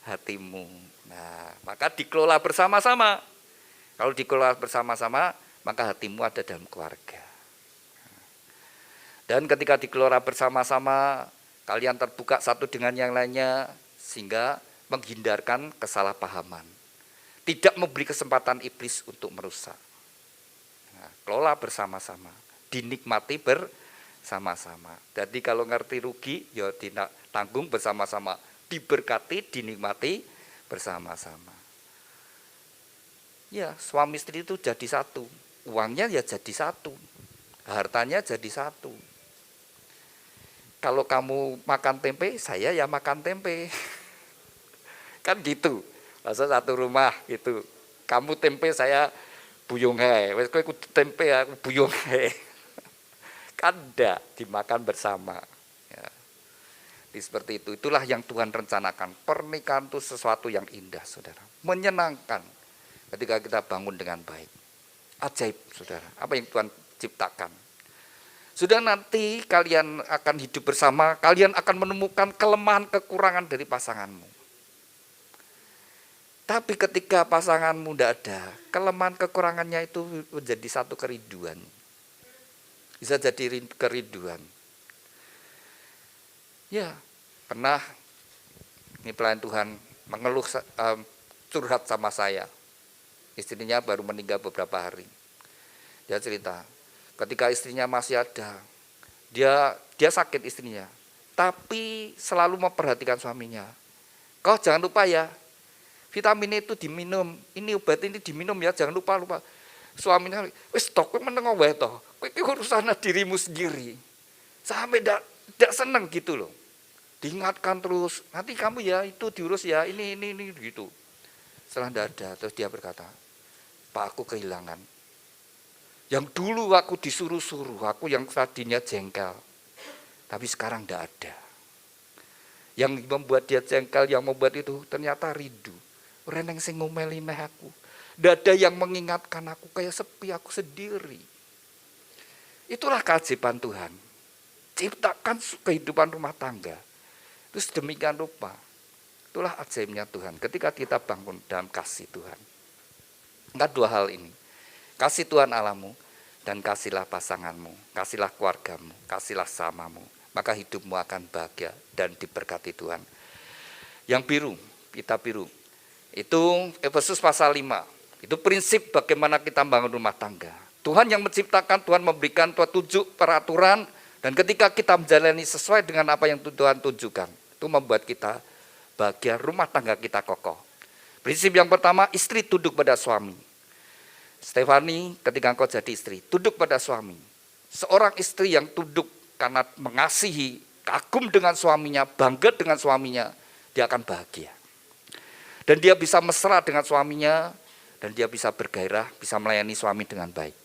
hatimu. Nah, maka dikelola bersama-sama. Kalau dikelola bersama-sama, maka hatimu ada dalam keluarga. Dan ketika dikelola bersama-sama, kalian terbuka satu dengan yang lainnya, sehingga menghindarkan kesalahpahaman. Tidak memberi kesempatan iblis untuk merusak. Nah, kelola bersama-sama. Dinikmati bersama-sama. Jadi kalau ngerti rugi, ya ditanggung bersama-sama. Diberkati, dinikmati bersama-sama. Ya, suami istri itu jadi satu. Uangnya ya jadi satu. Hartanya jadi satu. Kalau kamu makan tempe, saya ya makan tempe. Kan gitu. Masa satu rumah gitu. Kamu tempe, saya buyung he. Wes kowe kudu tempe, aku buyung he. Kan enggak, dimakan bersama. Ya. Seperti itu, itulah yang Tuhan rencanakan. Pernikahan itu sesuatu yang indah, saudara. Menyenangkan ketika kita bangun dengan baik. Ajaib, saudara. Apa yang Tuhan ciptakan. Sudah nanti kalian akan hidup bersama, kalian akan menemukan kelemahan, kekurangan dari pasanganmu. Tapi ketika pasanganmu tidak ada, kelemahan, kekurangannya itu menjadi satu kerinduan. Bisa jadi kerinduan. Ya, pernah ini pelayan Tuhan mengeluh, curhat sama saya. Istrinya baru meninggal beberapa hari. Dia cerita, ketika istrinya masih ada, dia sakit istrinya, tapi selalu memperhatikan suaminya. Kau jangan lupa ya, vitamin itu diminum, ini obat ini diminum ya, jangan lupa. Suaminya, wis tok kowe meneng wae to. Kowe iki urusan dirimu sendiri. Sampai ndak seneng gitu loh. Diingatkan terus, nanti kamu ya itu diurus ya, ini gitu. Setelah ndak ada, terus dia berkata, Pak, aku kehilangan. Yang dulu aku disuruh-suruh, aku yang tadinya jengkel. Tapi sekarang ndak ada. Yang membuat dia jengkel, yang membuat itu ternyata rindu. Ora neng sing ngomeli neh aku. Tidak ada yang mengingatkan aku, kayak sepi, aku sendiri. Itulah keajaiban Tuhan. Ciptakan kehidupan rumah tangga. Terus demikian rupa. Itulah ajaibnya Tuhan. Ketika kita bangun dalam kasih Tuhan. Enggak dua hal ini. Kasih Tuhan Allahmu dan kasihlah pasanganmu. Kasihlah keluargamu. Kasihlah samamu. Maka hidupmu akan bahagia dan diberkati Tuhan. Yang biru, pita biru. Itu Efesus pasal 5. Itu prinsip bagaimana kita membangun rumah tangga. Tuhan yang menciptakan, Tuhan memberikan petunjuk, peraturan, Dan ketika kita menjalani sesuai dengan apa yang Tuhan tunjukkan, itu membuat kita bahagia, rumah tangga kita kokoh. Prinsip yang pertama, istri tunduk pada suami. Stefani, ketika engkau jadi istri, tunduk pada suami. Seorang istri yang tunduk karena mengasihi, kagum dengan suaminya, bangga dengan suaminya, dia akan bahagia. Dan dia bisa mesra dengan suaminya, dan dia bisa bergairah, bisa melayani suami dengan baik.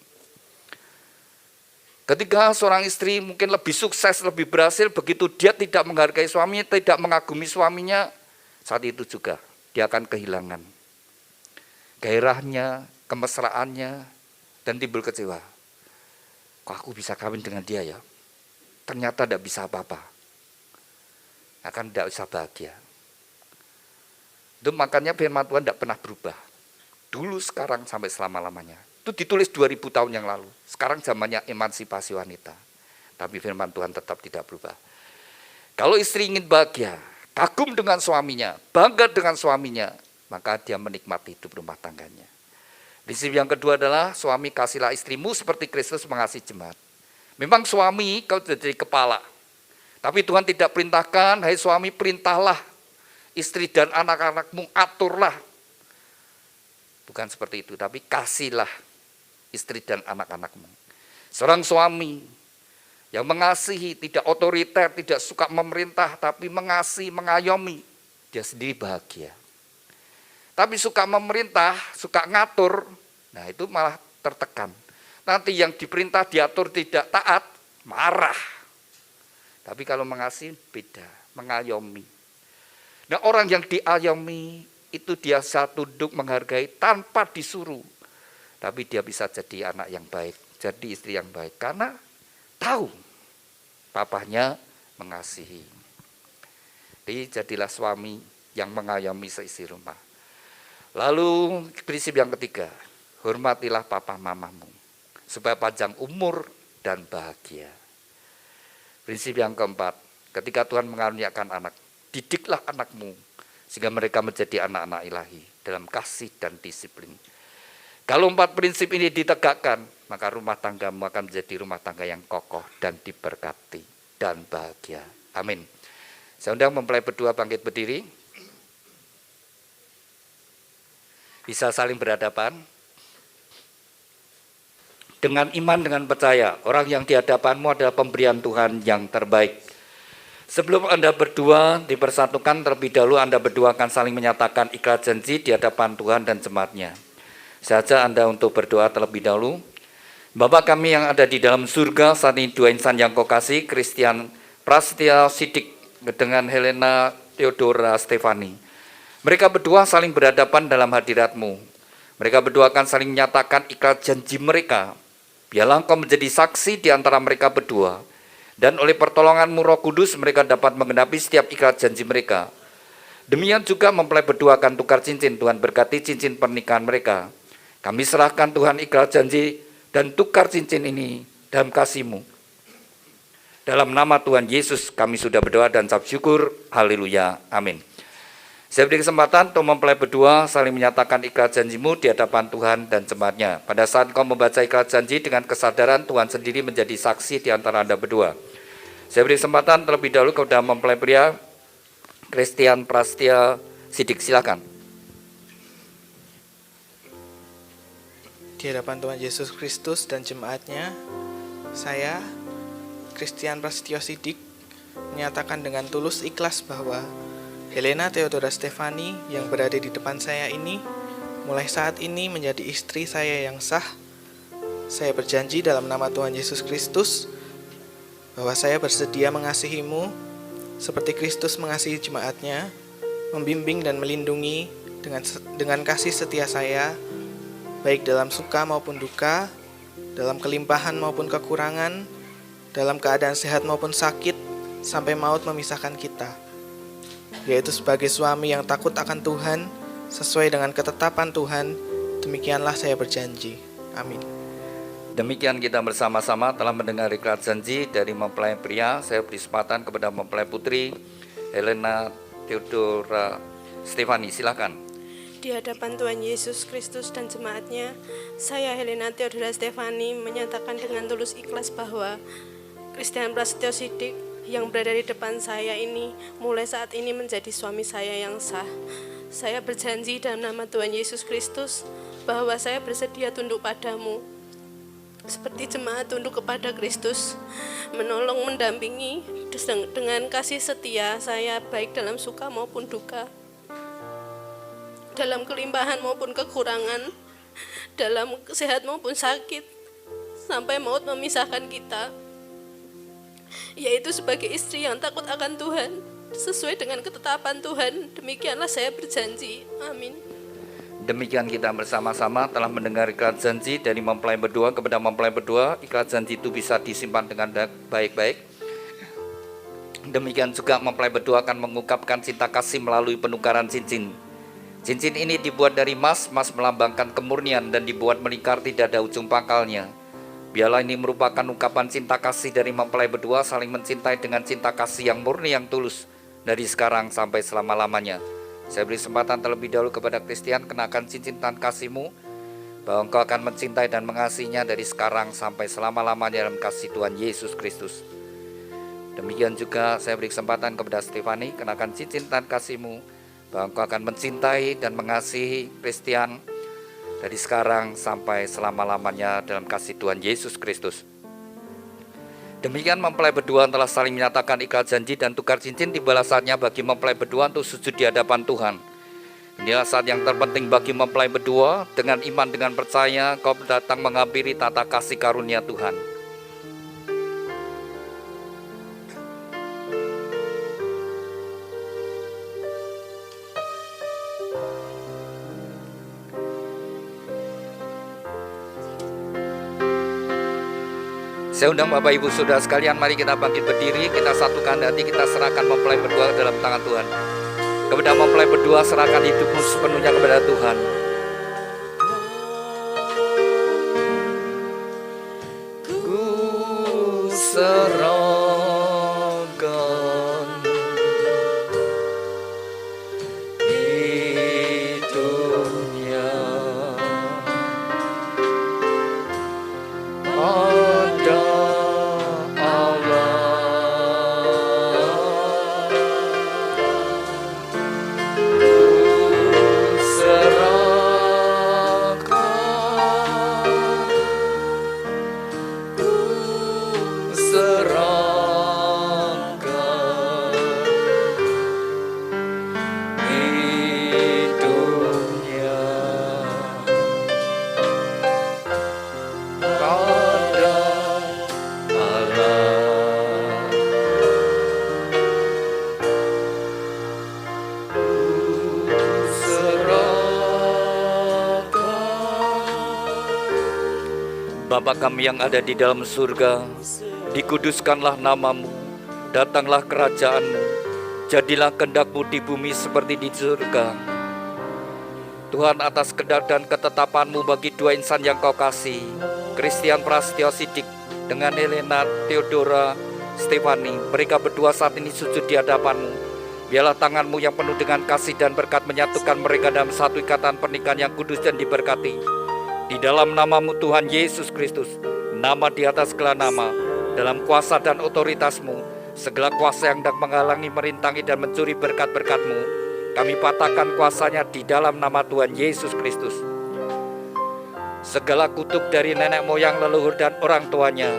Ketika seorang istri mungkin lebih sukses, lebih berhasil, begitu dia tidak menghargai suaminya, tidak mengagumi suaminya, saat itu juga dia akan kehilangan gairahnya, kemesraannya, dan timbul kecewa. Kok aku bisa kawin dengan dia ya? Ternyata tidak bisa apa-apa. Akan tidak bisa bahagia. Itu makanya firman Tuhan tidak pernah berubah. Dulu, sekarang, sampai selama-lamanya. Itu ditulis 2000 tahun yang lalu. Sekarang zamannya emansipasi wanita. Tapi firman Tuhan tetap tidak berubah. Kalau istri ingin bahagia, kagum dengan suaminya, bangga dengan suaminya, maka dia menikmati hidup rumah tangganya. Prinsip yang kedua adalah suami kasihlah istrimu seperti Kristus mengasihi jemaat. Memang suami kau jadi kepala. Tapi Tuhan tidak perintahkan, hai suami perintahlah istri dan anak-anakmu, aturlah. Bukan seperti itu, tapi kasihlah istri dan anak-anakmu. Seorang suami yang mengasihi, tidak otoriter, tidak suka memerintah, tapi mengasihi, mengayomi, dia sendiri bahagia. Tapi suka memerintah, suka ngatur, nah itu malah tertekan. Nanti yang diperintah diatur tidak taat, marah. Tapi kalau mengasihi beda, mengayomi. Nah orang yang diayomi itu dia tunduk menghargai tanpa disuruh. Tapi dia bisa jadi anak yang baik, jadi istri yang baik. Karena tahu papahnya mengasihi. Jadi jadilah suami yang mengayomi seisi rumah. Lalu prinsip yang ketiga, hormatilah papa mamamu. Supaya panjang umur dan bahagia. Prinsip yang keempat, ketika Tuhan mengaruniakan anak, didiklah anakmu. Sehingga mereka menjadi anak-anak ilahi dalam kasih dan disiplin. Kalau 4 prinsip ini ditegakkan, maka rumah tanggamu akan menjadi rumah tangga yang kokoh dan diberkati dan bahagia. Amin. Saya undang mempelai berdua bangkit berdiri. Bisa saling berhadapan. Dengan iman, dengan percaya, orang yang di hadapanmu adalah pemberian Tuhan yang terbaik. Sebelum Anda berdua dipersatukan, terlebih dahulu Anda berdua akan saling menyatakan ikrar janji di hadapan Tuhan dan jemaatnya. Saya ajak Anda untuk berdoa terlebih dahulu. Bapa kami yang ada di dalam surga, saat ini 2 insan yang kau kasih, Christian Prasetya Sidik dengan Helena Theodora Stefani. Mereka berdua saling berhadapan dalam hadirat-Mu. Mereka berdua akan saling menyatakan ikrar janji mereka. Biarlah Engkau menjadi saksi di antara mereka berdua. Dan oleh pertolongan-Mu Roh Kudus, mereka dapat menggenapi setiap ikrar janji mereka. Demikian juga mempelai berdua akan tukar cincin. Tuhan berkati cincin pernikahan mereka. Kami serahkan Tuhan ikrar janji dan tukar cincin ini dalam kasih-Mu. Dalam nama Tuhan Yesus kami sudah berdoa dan ucap syukur. Haleluya. Amin. Saya beri kesempatan untuk mempelai berdua saling menyatakan ikrar janji-Mu di hadapan Tuhan dan jemaatnya. Pada saat kau membaca ikrar janji dengan kesadaran Tuhan sendiri menjadi saksi di antara Anda berdua. Saya beri kesempatan terlebih dahulu kepada mempelai pria Christian Prasetya Sidik, silakan. Di hadapan Tuhan Yesus Kristus dan jemaatnya, saya, Christian Prasetya Sidik, menyatakan dengan tulus ikhlas bahwa Helena Theodora Stefani yang berada di depan saya ini, mulai saat ini menjadi istri saya yang sah. Saya berjanji dalam nama Tuhan Yesus Kristus, bahwa saya bersedia mengasihimu, seperti Kristus mengasihi jemaatnya, membimbing dan melindungi dengan kasih setia saya, baik dalam suka maupun duka, dalam kelimpahan maupun kekurangan, dalam keadaan sehat maupun sakit, sampai maut memisahkan kita. Yaitu sebagai suami yang takut akan Tuhan, sesuai dengan ketetapan Tuhan, demikianlah saya berjanji. Amin. Demikian kita bersama-sama telah mendengar ikrar janji dari mempelai pria. Saya beri kesempatan kepada mempelai putri Helena Theodora Stefani, silakan. Di hadapan Tuhan Yesus Kristus dan jemaatnya, saya Helena Theodora Stefani menyatakan dengan tulus ikhlas bahwa Christian Prasetyo Sidik yang berada di depan saya ini mulai saat ini menjadi suami saya yang sah. Saya berjanji dalam nama Tuhan Yesus Kristus bahwa saya bersedia tunduk padamu seperti jemaat tunduk kepada Kristus, menolong, mendampingi dengan kasih setia saya baik dalam suka maupun duka, dalam kelimpahan maupun kekurangan, dalam sehat maupun sakit, sampai maut memisahkan kita, yaitu sebagai istri yang takut akan Tuhan, sesuai dengan ketetapan Tuhan. Demikianlah saya berjanji. Amin. Demikian kita bersama-sama telah mendengar ikrar janji dari mempelai berdua kepada mempelai berdua. Ikrar janji itu bisa disimpan dengan baik-baik. Demikian juga mempelai berdua akan mengungkapkan cinta kasih melalui penukaran cincin. Cincin ini dibuat dari emas melambangkan kemurnian dan dibuat melingkar, tidak ada ujung pangkalnya. Biarlah ini merupakan ungkapan cinta kasih dari mempelai berdua saling mencintai dengan cinta kasih yang murni, yang tulus, dari sekarang sampai selama-lamanya. Saya beri kesempatan terlebih dahulu kepada Christian, kenakan cincin tan kasih-Mu, bahwa Engkau akan mencintai dan mengasihinya dari sekarang sampai selama-lamanya dalam kasih Tuhan Yesus Kristus. Demikian juga saya beri kesempatan kepada Stefani, kenakan cincin tan kasih-Mu, bahwa Engkau akan mencintai dan mengasihi Christian dari sekarang sampai selama-lamanya dalam kasih Tuhan Yesus Kristus. Demikian mempelai berdua telah saling menyatakan ikrar janji dan tukar cincin. Tibalah saatnya bagi mempelai berdua untuk sujud di hadapan Tuhan. Inilah saat yang terpenting bagi mempelai berdua. Dengan iman, dengan percaya, kau datang menghampiri tata kasih karunia Tuhan. Saya undang Bapak Ibu Saudara sekalian, mari kita bangkit berdiri, kita satukan hati, kita serahkan mempelai berdua dalam tangan Tuhan. Kepada mempelai berdua, serahkan hidupmu sepenuhnya kepada Tuhan. Ku serahkan hidupnya pada Bapa kami yang ada di dalam surga, dikuduskanlah namamu, datanglah kerajaanmu, jadilah kehendak-Mu di bumi seperti di surga. Tuhan, atas kehendak dan ketetapan-Mu bagi dua insan yang Kau kasih, Christian Prasetyo Sidik dengan Helena Theodora Stefani, mereka berdua saat ini sujud di hadapan-Mu. Biarlah tangan-Mu yang penuh dengan kasih dan berkat menyatukan mereka dalam satu ikatan pernikahan yang kudus dan diberkati. Di dalam nama-Mu Tuhan Yesus Kristus, nama di atas segala nama, dalam kuasa dan otoritas-Mu, segala kuasa yang hendak menghalangi, merintangi dan mencuri berkat-berkat-Mu, kami patahkan kuasanya di dalam nama Tuhan Yesus Kristus. Segala kutuk dari nenek moyang, leluhur dan orang tuanya,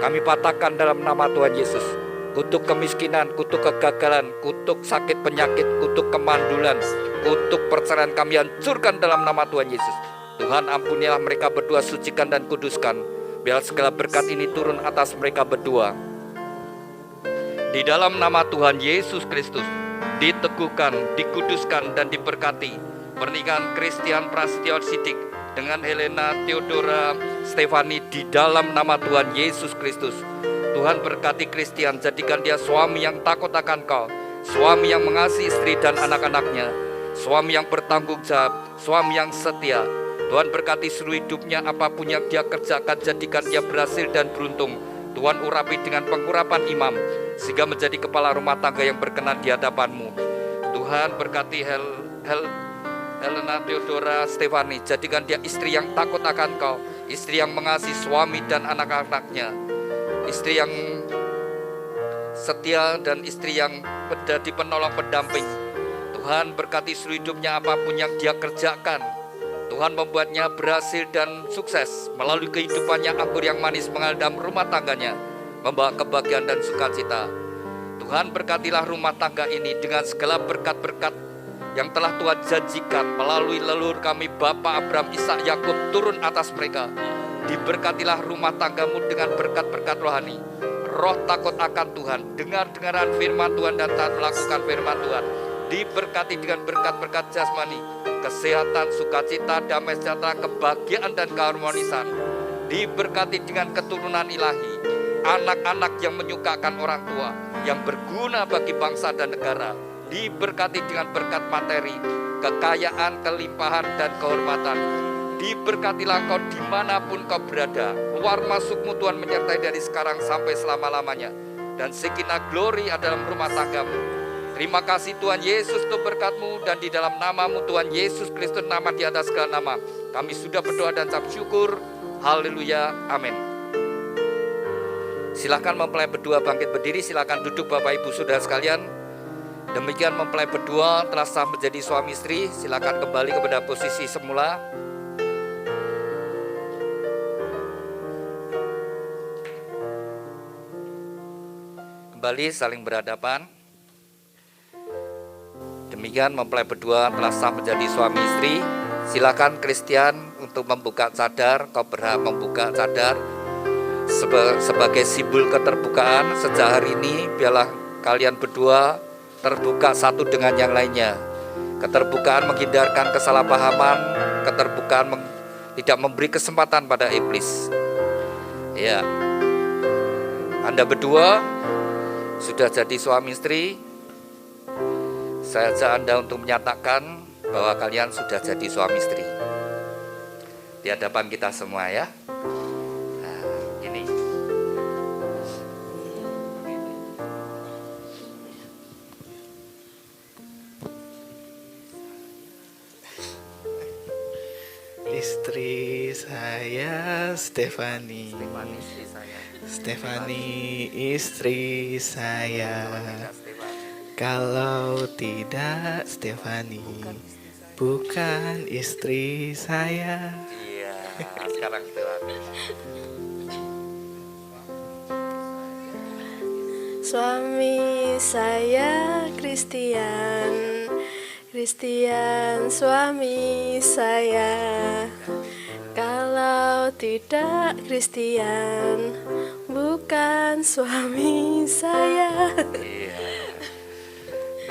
kami patahkan dalam nama Tuhan Yesus. Kutuk kemiskinan, kutuk kegagalan, kutuk sakit penyakit, kutuk kemandulan, kutuk perceraian kami hancurkan dalam nama Tuhan Yesus. Tuhan, ampunilah mereka berdua, sucikan dan kuduskan. Biar segala berkat ini turun atas mereka berdua. Di dalam nama Tuhan Yesus Kristus, diteguhkan, dikuduskan dan diberkati pernikahan Christian Prasetyo Sidik dengan Helena Theodora Stefani di dalam nama Tuhan Yesus Kristus. Tuhan, berkati Christian, jadikan dia suami yang takut akan Kau, suami yang mengasihi istri dan anak-anaknya, suami yang bertanggung jawab, suami yang setia. Tuhan, berkati seluruh hidupnya, apapun yang dia kerjakan, jadikan dia berhasil dan beruntung. Tuhan, urapi dengan pengurapan imam, sehingga menjadi kepala rumah tangga yang berkenan di hadapan-Mu. Tuhan, berkati Helena Theodora Stefani, jadikan dia istri yang takut akan Kau, istri yang mengasihi suami dan anak-anaknya, istri yang setia dan istri yang menjadi penolong pendamping. Tuhan berkati seluruh hidupnya apapun yang dia kerjakan. Tuhan membuatnya berhasil dan sukses melalui kehidupannya anggur yang manis mengalir dalam rumah tangganya, membawa kebahagiaan dan sukacita. Tuhan berkatilah rumah tangga ini dengan segala berkat-berkat yang telah Tuhan janjikan melalui leluhur kami Bapak Abraham, Ishak, Yakub turun atas mereka. Diberkatilah rumah tanggamu dengan berkat-berkat rohani, roh takut akan Tuhan, dengar-dengaran firman Tuhan dan taat melakukan firman Tuhan. Diberkati dengan berkat-berkat jasmani, kesehatan, sukacita, damai sejahtera, kebahagiaan dan keharmonisan. Diberkati dengan keturunan ilahi, anak-anak yang menyukakan orang tua, yang berguna bagi bangsa dan negara. Diberkati dengan berkat materi, kekayaan, kelimpahan, dan kehormatan. Diberkatilah kau dimanapun kau berada. Keluar masukmu Tuhan menyertai dari sekarang sampai selama-lamanya. Dan sekinah glory ada dalam rumah tanggamu. Terima kasih Tuhan Yesus untuk berkat-Mu, dan di dalam namamu Tuhan Yesus Kristus, nama di atas segala nama, kami sudah berdoa dan ucap syukur. Haleluya, amin. Silakan mempelai berdua bangkit berdiri, silakan duduk Bapak Ibu Saudara sekalian. Demikian mempelai berdua telah sah menjadi suami istri. Silakan kembali kepada posisi semula. Kembali saling berhadapan. Demikian mempelai berdua telah sah menjadi suami istri. Silakan Christian untuk membuka cadar. Kau berhak membuka cadar sebagai simbol keterbukaan. Sejak hari ini biarlah kalian berdua terbuka satu dengan yang lainnya. Keterbukaan menghindarkan kesalahpahaman. Keterbukaan tidak memberi kesempatan pada iblis. Ya, Anda berdua sudah jadi suami istri. Saya ajak Anda untuk menyatakan bahwa kalian sudah jadi suami istri di hadapan kita semua ya. Nah, ini. Istri saya Stefani. Stefani istri saya. Kalau tidak Stefani bukan istri saya. Iya, sekarang Stefani. Suami saya Christian, Christian suami saya. Kalau tidak Christian bukan suami saya. Iya.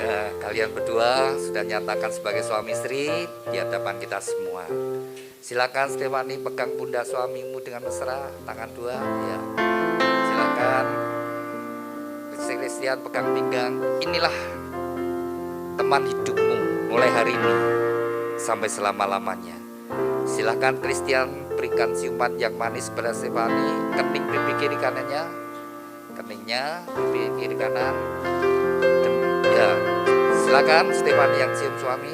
Nah, kalian berdua sudah nyatakan sebagai suami istri di hadapan kita semua. Silakan Stefani pegang pundak suamimu dengan mesra, tangan dua ya. Silakan Christian pegang pinggang. Inilah teman hidupmu mulai hari ini sampai selama-lamanya. Silakan Christian berikan ciuman yang manis pada Stefani, kening pipi kiri kanannya, keningnya pipi kiri kanan. Ya, silakan Stefani yang cium suami.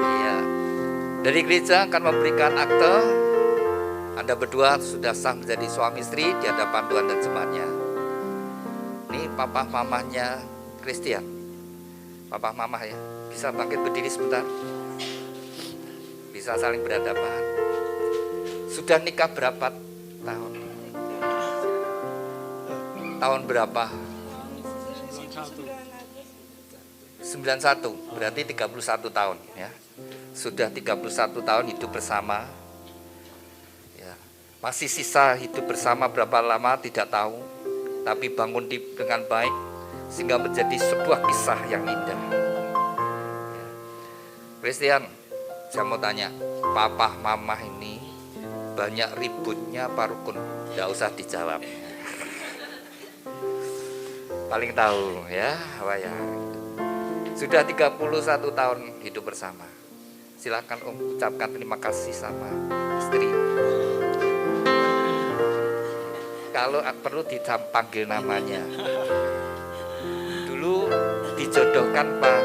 Iya. Dari gereja akan memberikan akte. Anda berdua sudah sah menjadi suami istri di hadapan Tuhan dan jemaatnya. Ini papa mamahnya Christian. Papa mamah ya. Bisa bangkit berdiri sebentar. Bisa saling berhadapan. Sudah nikah berapa tahun? Tahun berapa? 91, berarti 31 tahun ya. Sudah 31 tahun hidup bersama ya. Masih sisa hidup bersama berapa lama tidak tahu, tapi bangun dengan baik sehingga menjadi sebuah kisah yang indah ya. Christian, saya mau tanya, papa mama ini banyak ributnya apa rukun? Tidak usah dijawab, paling tahu ya apa ya. Sudah 31 tahun hidup bersama. Silakan ucapkan terima kasih sama istri. Kalau perlu dipanggil namanya. Dulu dijodohkan Pak?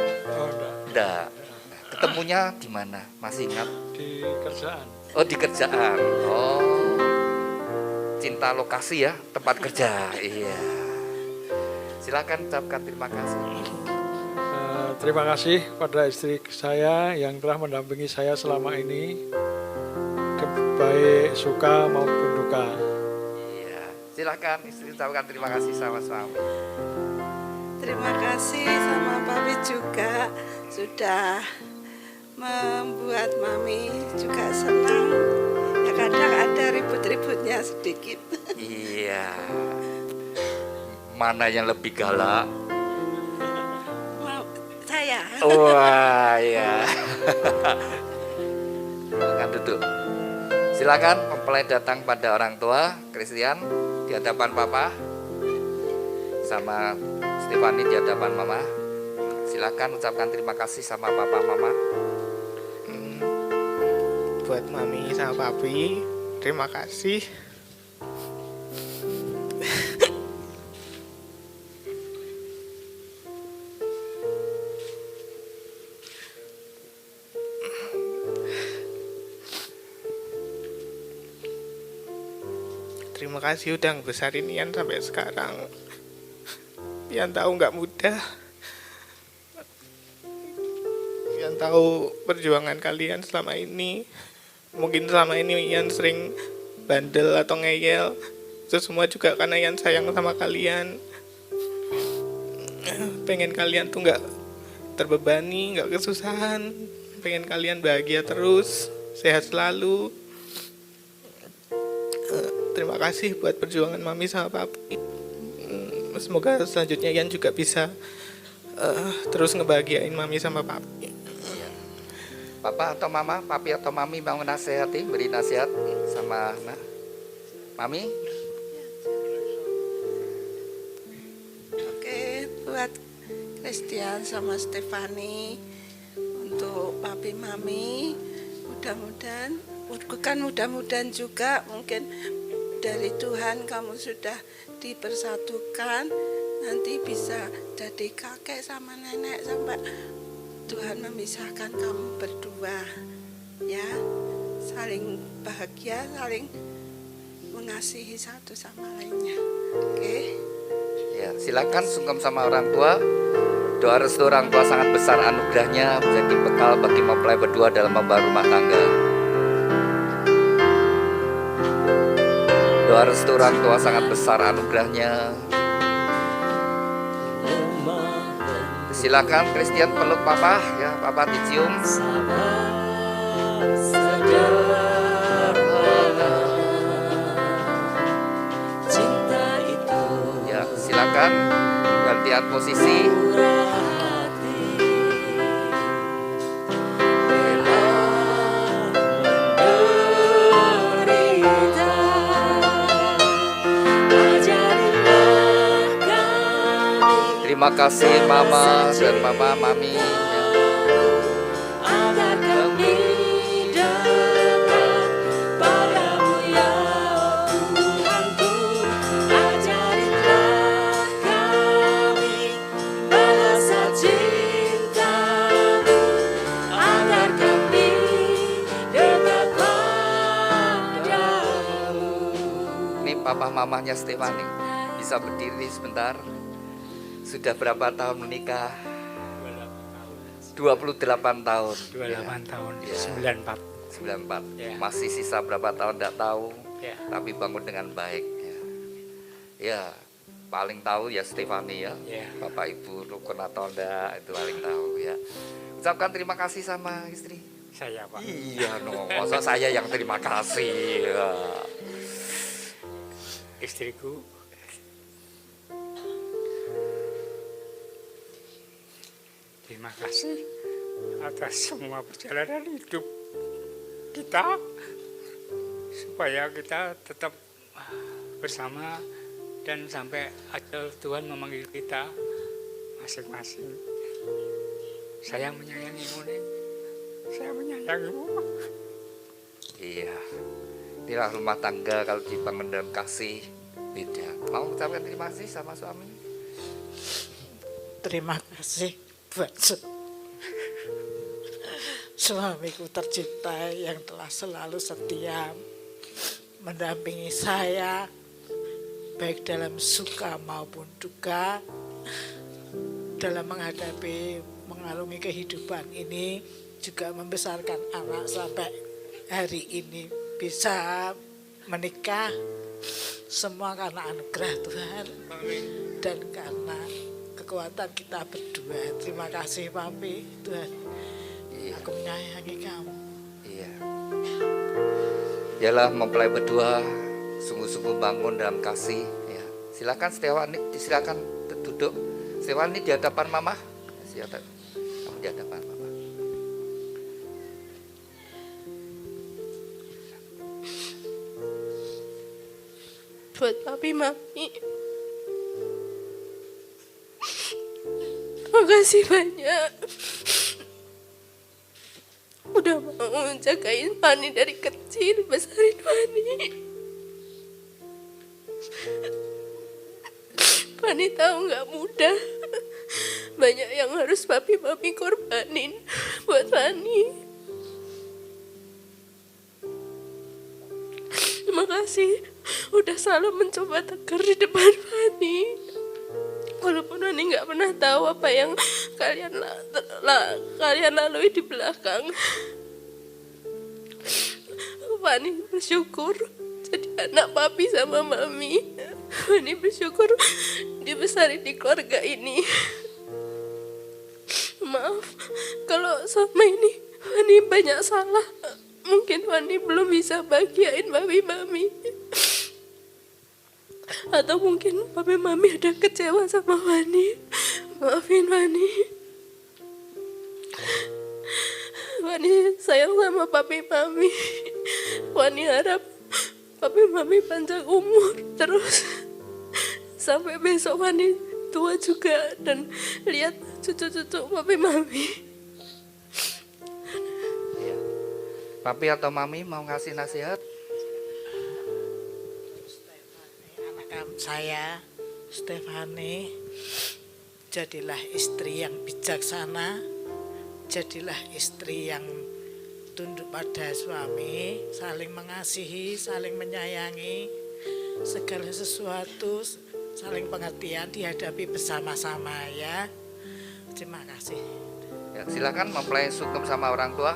Enggak. Ketemunya di mana? Masih ingat? Di kerjaan. Oh, di kerjaan. Oh. pecinta lokasi ya, tempat kerja. Iya. Silakan ucapkan terima kasih. Terima kasih pada istri saya yang telah mendampingi saya selama ini, baik suka maupun duka. Iya. Silakan istri ucapkan terima kasih sama suami. Terima kasih sama Papi juga sudah membuat Mami juga senang. Ya kadang ada ribut-ributnya sedikit. Iya. Mana yang lebih galak? Saya. Wah, ya. Silakan duduk. Silakan mempelai datang pada orang tua Christian di hadapan papa, sama Stefani di hadapan mama. Silakan ucapkan terima kasih sama papa mama. Buat Mami sama Papi, terima kasih. Terima kasih udah ngebesarin Ian sampai sekarang. Ian tahu nggak mudah. Ian tahu perjuangan kalian selama ini. Mungkin selama ini Ian sering bandel atau ngeyel. Itu semua juga karena Ian sayang sama kalian. Pengen kalian tuh nggak terbebani, nggak kesusahan. Pengen kalian bahagia terus, sehat selalu. Terima kasih buat perjuangan Mami sama Papi. Semoga selanjutnya Ian juga bisa terus ngebahagiain Mami sama Papi. Papa atau mama, papi atau mami mau nasihati, beri nasihat sama Mami. Oke, buat Christian sama Stefani, untuk Papi Mami, mudah-mudahan juga mungkin dari Tuhan kamu sudah dipersatukan, nanti bisa jadi kakek sama nenek sampai Tuhan memisahkan kamu berdua, ya, saling bahagia, saling mengasihi satu sama lainnya. Oke? Ya, silakan sungkem sama orang tua. Doa restu orang tua sangat besar anugerahnya, menjadi bekal bagi mempelai berdua dalam membangun rumah tangga. Doa restu orang tua sangat besar anugerahnya. Silakan Christian peluk papa, ya papa dicium. Ya, silakan gantian posisi. Terima kasih mama dan papa mami. Agar kami dekat padamu ya Tuhanku, ajarilah kami bahasa cintamu, agar kami dekat padamu. Ini papa mamanya Stefani, bisa berdiri sebentar. Sudah berapa tahun menikah? 28 tahun. 28 tahun, Ya. 94. 94. Ya. Masih sisa berapa tahun tidak tahu. Ya. Tapi bangun dengan baik. Ya, paling tahu ya Stefani ya. Ya. Bapak Ibu rukun atau enggak itu paling tahu ya. Ucapkan terima kasih sama istri. Saya, Pak. Iya no, masa saya yang terima kasih. Ya. Istriku terima kasih atas semua perjalanan hidup kita, supaya kita tetap bersama dan sampai ajal Tuhan memanggil kita masing-masing. Saya menyayangimu, Nek. Saya menyayangimu. Iya, inilah rumah tangga kalau dibangun dalam kasih beda. Mau ucapkan terima kasih sama suami? Terima kasih buat suamiku tercinta yang telah selalu setia mendampingi saya baik dalam suka maupun duka dalam menghadapi mengarungi kehidupan ini, juga membesarkan anak sampai hari ini bisa menikah, semua karena anugerah Tuhan dan karena kekuatan kita berdua. Terima kasih Papi, Tuhan. Aku menyayangi kamu. Iya. Ialah mempelai berdua sungguh-sungguh bangun dalam kasih. Ya. Silakan Setiawani, silakan duduk. Setiawani di hadapan Mama. Silakan. Kamu di hadapan Mama. Buat Papi Mami, makasih banyak udah mau jagain Fani dari kecil, besarin Fani. Fani tahu nggak mudah, banyak yang harus Papi Mami korbanin buat Fani. Terima kasih udah selalu mencoba tegar di depan Fani. Walaupun Fani nggak pernah tahu apa yang kalian lalui di belakang. Fani bersyukur jadi anak Papi sama Mami. Fani bersyukur dibesarin di keluarga ini. Maaf kalau sama ini Fani banyak salah. Mungkin Fani belum bisa bahagiain Papi Mami. Atau mungkin Papi Mami ada kecewa sama Fani. Maafin Fani. Fani sayang sama Papi Mami. Fani harap Papi Mami panjang umur terus sampai besok Fani tua juga dan lihat cucu-cucu Papi Mami. Papi atau Mami mau ngasih nasihat? Anak saya, Stefani, jadilah istri yang bijaksana, jadilah istri yang tunduk pada suami, saling mengasihi, saling menyayangi, segala sesuatu, saling pengertian dihadapi bersama-sama ya. Terima kasih. Ya, silakan mempelai sungkem sama orang tua.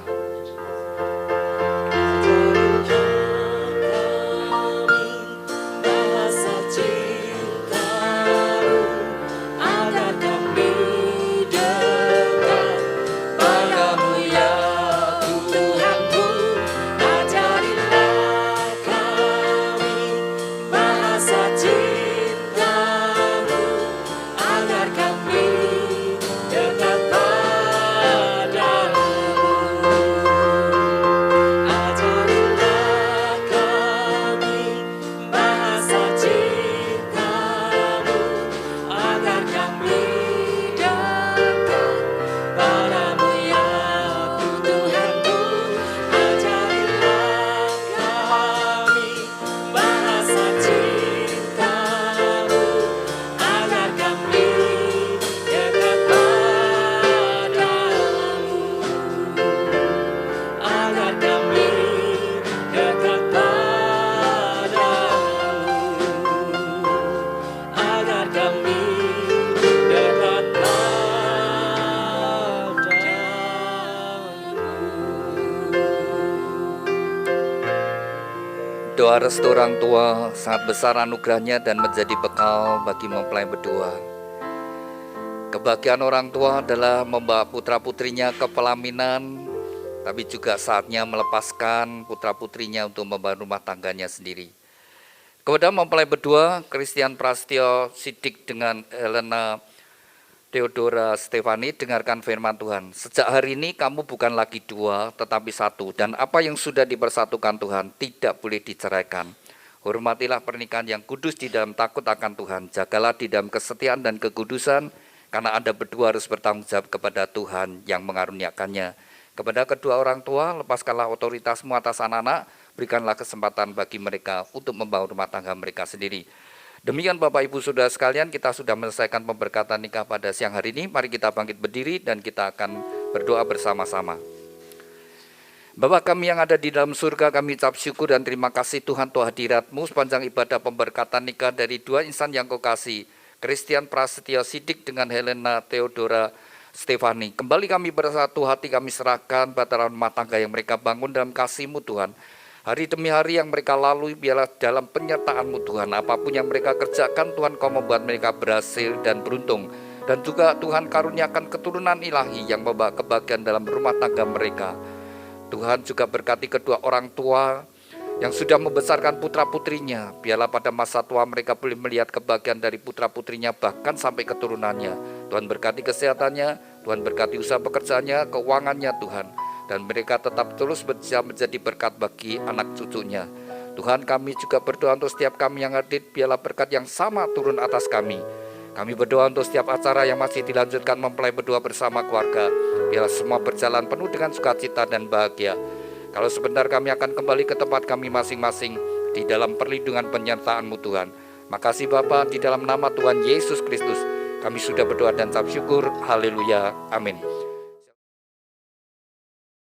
Bahasa cintamu agar kami dekat padamu ya Tuhanku. Ajarilah kami bahasa cintamu agar kami dekat padamu. Ajarilah kami bahasa cintamu agar kami dekat padamu ya Tuhanku. Ajarilah kami bahasa cintamu agar kami dekat padamu. Agar kami dekat padamu. Agar kami dekat padamu. Doa restu orang tua sangat besar anugerahnya dan menjadi bekal bagi mempelai berdua. Kebahagiaan orang tua adalah membawa putra-putrinya ke pelaminan, tapi juga saatnya melepaskan putra-putrinya untuk membangun rumah tangganya sendiri. Kepada mempelai berdua, Christian Prasetyo Siddiq dengan Helena Theodora Stefani, dengarkan firman Tuhan. Sejak hari ini kamu bukan lagi dua, tetapi satu. Dan apa yang sudah dipersatukan Tuhan tidak boleh diceraikan. Hormatilah pernikahan yang kudus di dalam takut akan Tuhan. Jagalah di dalam kesetiaan dan kekudusan, karena Anda berdua harus bertanggung jawab kepada Tuhan yang mengaruniakannya. Kepada kedua orang tua, lepaskanlah otoritasmu atas anak-anak, berikanlah kesempatan bagi mereka untuk membangun rumah tangga mereka sendiri. Demikian Bapak Ibu Saudara sekalian, kita sudah menyelesaikan pemberkatan nikah pada siang hari ini. Mari kita bangkit berdiri dan kita akan berdoa bersama-sama. Bapa kami yang ada di dalam surga, kami ucap syukur dan terima kasih Tuhan untuk hadirat-Mu sepanjang ibadah pemberkatan nikah dari dua insan yang Kau kasih, Christian Prasetyo Sidik dengan Helena Theodora Stefani. Kembali kami bersatu hati kami serahkan pada rumah tangga yang mereka bangun dalam kasih-Mu Tuhan. Hari demi hari yang mereka lalui biarlah dalam penyertaan-Mu Tuhan. Apapun yang mereka kerjakan Tuhan, Kau membuat mereka berhasil dan beruntung. Dan juga Tuhan karuniakan keturunan ilahi yang membawa kebahagiaan dalam rumah tangga mereka. Tuhan juga berkati kedua orang tua yang sudah membesarkan putra-putrinya. Biarlah pada masa tua mereka boleh melihat kebahagiaan dari putra-putrinya bahkan sampai keturunannya. Tuhan berkati kesehatannya, Tuhan berkati usaha pekerjaannya, keuangannya Tuhan. Dan mereka tetap terus bisa menjadi berkat bagi anak cucunya. Tuhan, kami juga berdoa untuk setiap kami yang hadir, biarlah berkat yang sama turun atas kami. Kami berdoa untuk setiap acara yang masih dilanjutkan mempelai berdua bersama keluarga. Biarlah semua berjalan penuh dengan sukacita dan bahagia. Kalau sebentar kami akan kembali ke tempat kami masing-masing di dalam perlindungan penyertaan-Mu Tuhan. Makasih Bapa, di dalam nama Tuhan Yesus Kristus kami sudah berdoa dan ucap syukur. Haleluya. Amin.